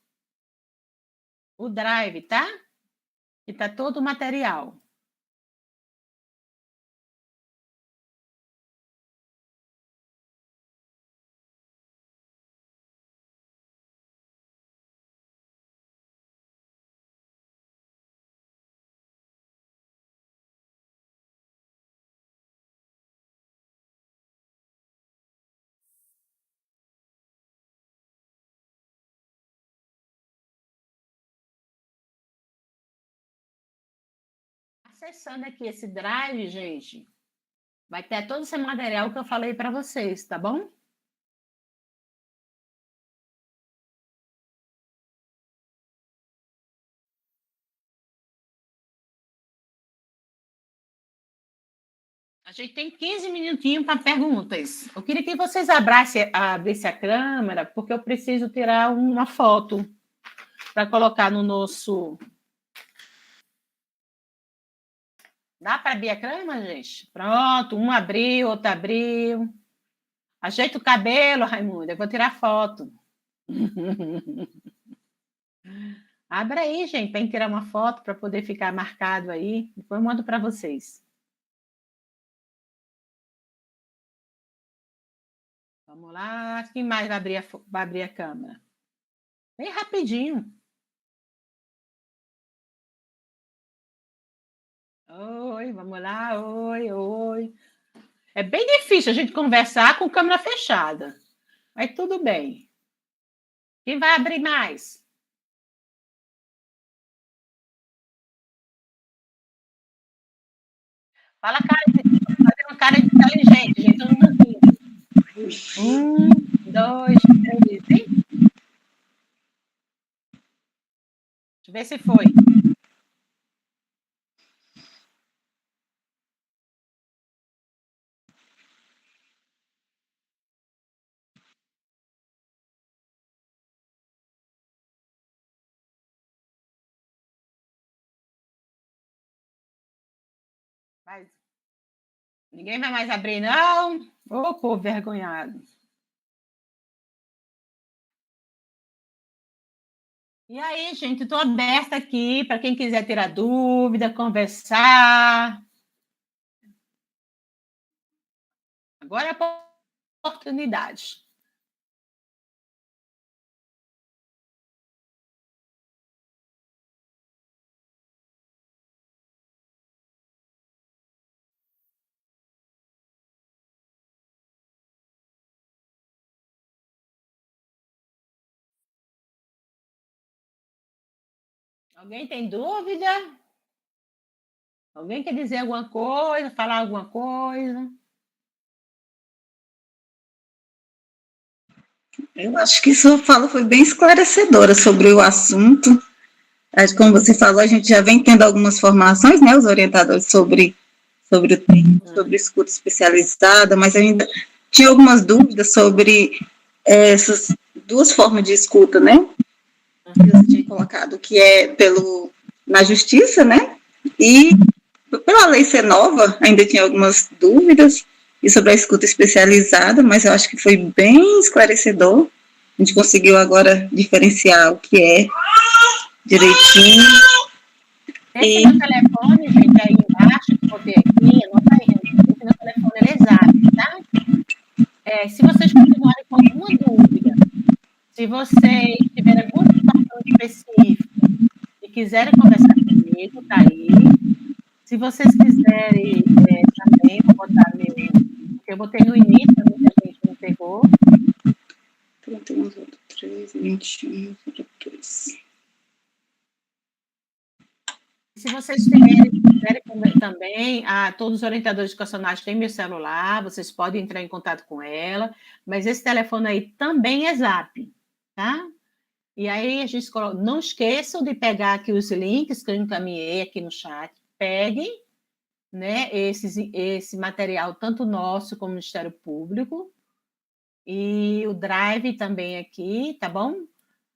o Drive, tá? Que tá todo o material. Acessando aqui esse Drive, gente, vai ter todo esse material que eu falei para vocês, tá bom? A gente tem 15 minutinhos para perguntas. Eu queria que vocês abrissem a câmera, porque eu preciso tirar uma foto para colocar no nosso... Dá para abrir a câmera, gente? Pronto, um abriu, outro abriu. Ajeita o cabelo, Raimunda, eu vou tirar foto. Abre aí, gente, para tirar uma foto, para poder ficar marcado aí. Depois eu mando para vocês. Vamos lá. Quem mais vai abrir a câmera? Bem rapidinho. Oi, vamos lá. Oi, oi. É bem difícil a gente conversar com câmera fechada. Mas tudo bem. Quem vai abrir mais? Fala fazer uma cara de inteligente, gente. Todo mundo aqui. 1, 2, 3, hein? Deixa eu ver se foi. Mas ninguém vai mais abrir, não? Ô, povo vergonhado. E aí, gente, estou aberta aqui para quem quiser tirar dúvida, conversar. Agora é a oportunidade. Alguém tem dúvida? Alguém quer dizer alguma coisa, falar alguma coisa? Eu acho que sua fala foi bem esclarecedora sobre o assunto. Como você falou, a gente já vem tendo algumas formações, né, os orientadores sobre o tema, sobre escuta especializada, mas ainda tinha algumas dúvidas sobre essas duas formas de escuta, né? Que você tinha colocado, que é na justiça, né? E pela lei ser nova, ainda tinha algumas dúvidas, e sobre a escuta especializada, mas eu acho que foi bem esclarecedor. A gente conseguiu agora diferenciar o que é direitinho. Esse meu telefone, gente, aí embaixo, que eu botei aqui, anota aí, gente. Esse meu telefone é exato, tá? Se vocês continuarem com alguma dúvida, se vocês tiverem alguma situação específica e quiserem conversar comigo, tá aí. Se vocês quiserem também, vou botar porque eu botei no início, muita gente não pegou. 31, 3, 21, 3. Se vocês quiserem também, todos os orientadores educacionais têm meu celular, vocês podem entrar em contato com ela, mas esse telefone aí também é Zap, tá? E aí a gente coloca, não esqueçam de pegar aqui os links que eu encaminhei aqui no chat, peguem, né, esse material, tanto nosso como do Ministério Público, e o Drive também aqui, tá bom?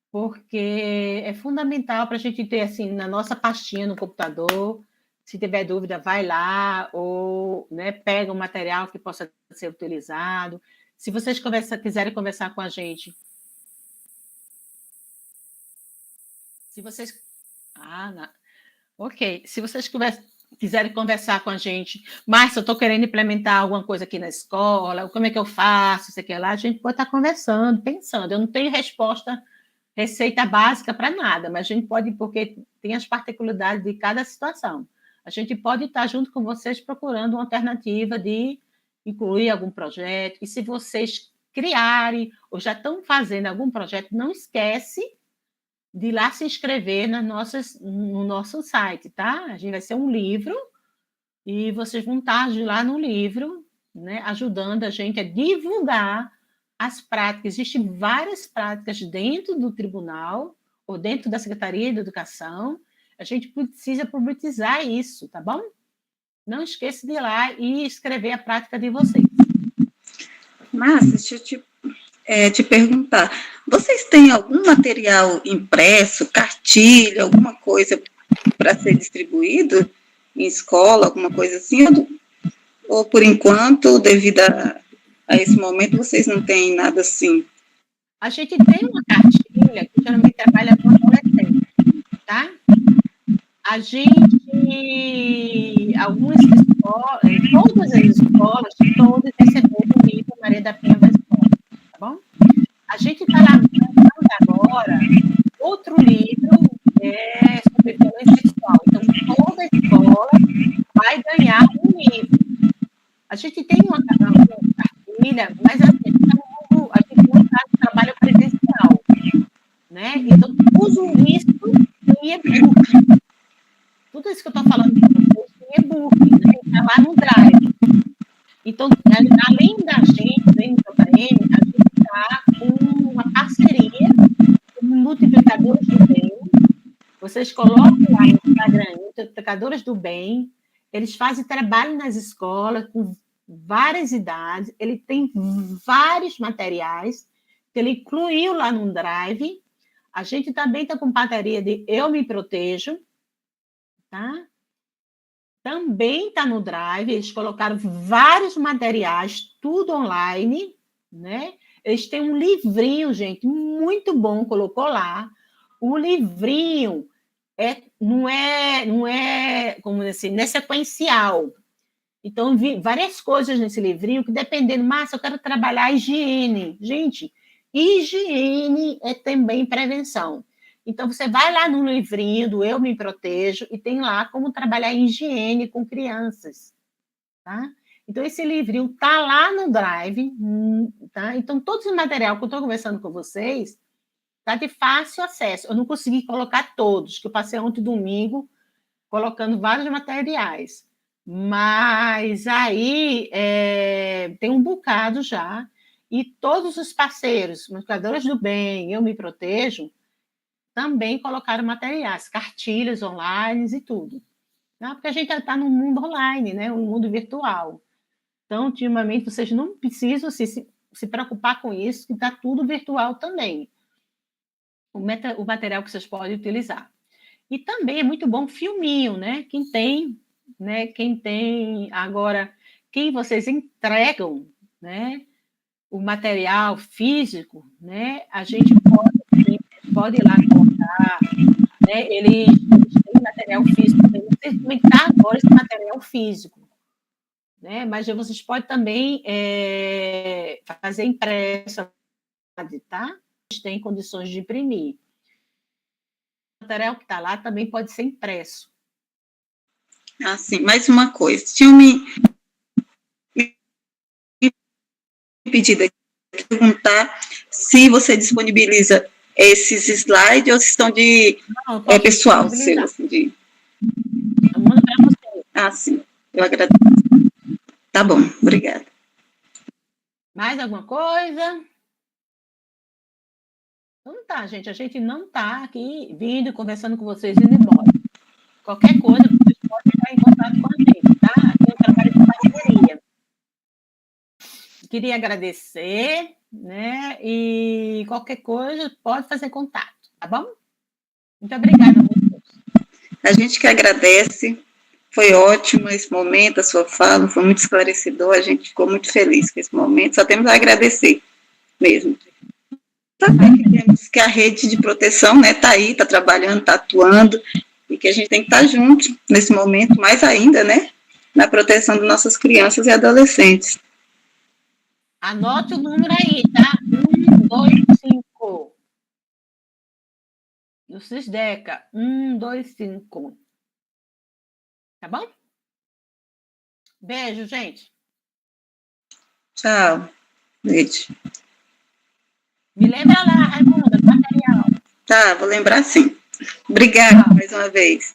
Porque é fundamental para a gente ter, assim, na nossa pastinha no computador, se tiver dúvida, vai lá, ou né, pega um material que possa ser utilizado. Se vocês quiserem conversar com a gente, se vocês... Ok, se vocês quiserem conversar com a gente, mas eu estou querendo implementar alguma coisa aqui na escola, como é que eu faço, isso aqui lá, a gente pode estar conversando, pensando. Eu não tenho receita básica para nada, mas a gente pode, porque tem as particularidades de cada situação. A gente pode estar junto com vocês procurando uma alternativa de incluir algum projeto, e se vocês criarem ou já estão fazendo algum projeto, não esquece de ir lá se inscrever no nosso site, tá? A gente vai ser um livro e vocês vão estar lá no livro, né, ajudando a gente a divulgar as práticas. Existem várias práticas dentro do tribunal ou dentro da Secretaria de Educação. A gente precisa publicizar isso, tá bom? Não esqueça de ir lá e escrever a prática de vocês. Márcia, deixa eu te perguntar, vocês têm algum material impresso, cartilha, alguma coisa para ser distribuído em escola, alguma coisa assim? Ou por enquanto, devido a esse momento, vocês não têm nada assim? A gente tem uma cartilha que geralmente trabalha com adolescente, tá? A gente, algumas escolas, todas as escolas, todas receberam o livro Maria da Penha da escola, tá bom? A gente está lançando agora outro livro sobre violência sexual. Então, toda escola vai ganhar um livro. A gente tem uma cartilha, mas assim, a gente não faz trabalho presencial, né? Então, tudo isso em e-book. Tudo isso que eu estou falando para vocês em e-book, né? Está lá no Drive. Então, além da gente, dentro do JM, a gente está com uma parceria com Multiplicadores do Bem. Vocês colocam lá no Instagram, Multiplicadores do Bem. Eles fazem trabalho nas escolas com várias idades. Ele tem vários materiais que ele incluiu lá no Drive. A gente também está com parceria de Eu Me Protejo, tá? Também está no Drive, eles colocaram vários materiais, tudo online, né? Eles têm um livrinho, gente, muito bom, colocou lá. O livrinho não é como assim, não é sequencial. Então, vi várias coisas nesse livrinho que, dependendo, Márcia, eu quero trabalhar a higiene. Gente, higiene é também prevenção. Então, você vai lá no livrinho do Eu Me Protejo e tem lá como trabalhar higiene com crianças, tá? Então, esse livrinho está lá no Drive, tá? Então, todo esse material que eu estou conversando com vocês está de fácil acesso. Eu não consegui colocar todos, que eu passei ontem domingo colocando vários materiais. Mas aí tem um bocado já, e todos os parceiros, Mercadores do Bem, Eu Me Protejo, também colocaram materiais, cartilhas online e tudo. Tá? Porque a gente está no mundo online, né? Um mundo virtual. Então, ultimamente, vocês não precisam se preocupar com isso, que está tudo virtual também. O material que vocês podem utilizar. E também é muito bom filminho, né? Quem tem agora, quem vocês entregam, né? O material físico, né? A gente pode ir lá colocar, né? Eles têm material físico também. Vocês também está agora esse material físico, né? Mas vocês podem também fazer impresso, tá? Eles têm condições de imprimir. O material que está lá também pode ser impresso. Ah, sim. Mais uma coisa. Tinha me pedido aqui perguntar se você disponibiliza esses slides ou se estão de pessoal seu, assim, de... Eu mando para você. Ah, sim. Eu agradeço. Tá bom, obrigada. Mais alguma coisa? Então tá, gente. A gente não está aqui vindo, conversando com vocês e indo embora. Qualquer coisa, vocês podem entrar em contato com a gente, tá? Aqui é um trabalho de parceria. Queria agradecer, né? E qualquer coisa, pode fazer contato, tá bom? Muito obrigada. A gente que agradece. Foi ótimo esse momento, a sua fala, foi muito esclarecedor, a gente ficou muito feliz com esse momento, só temos a agradecer mesmo. Saber que temos que a rede de proteção, né, está aí, está trabalhando, está atuando, e que a gente tem que estar junto nesse momento, mais ainda, né, na proteção de nossas crianças e adolescentes. Anote o número aí, tá? 125. No Cisdeca, 125. Tá bom? Beijo, gente. Tchau. Beijo. Me lembra lá, Raimunda, do material. Tá, vou lembrar sim. Obrigada mais uma vez.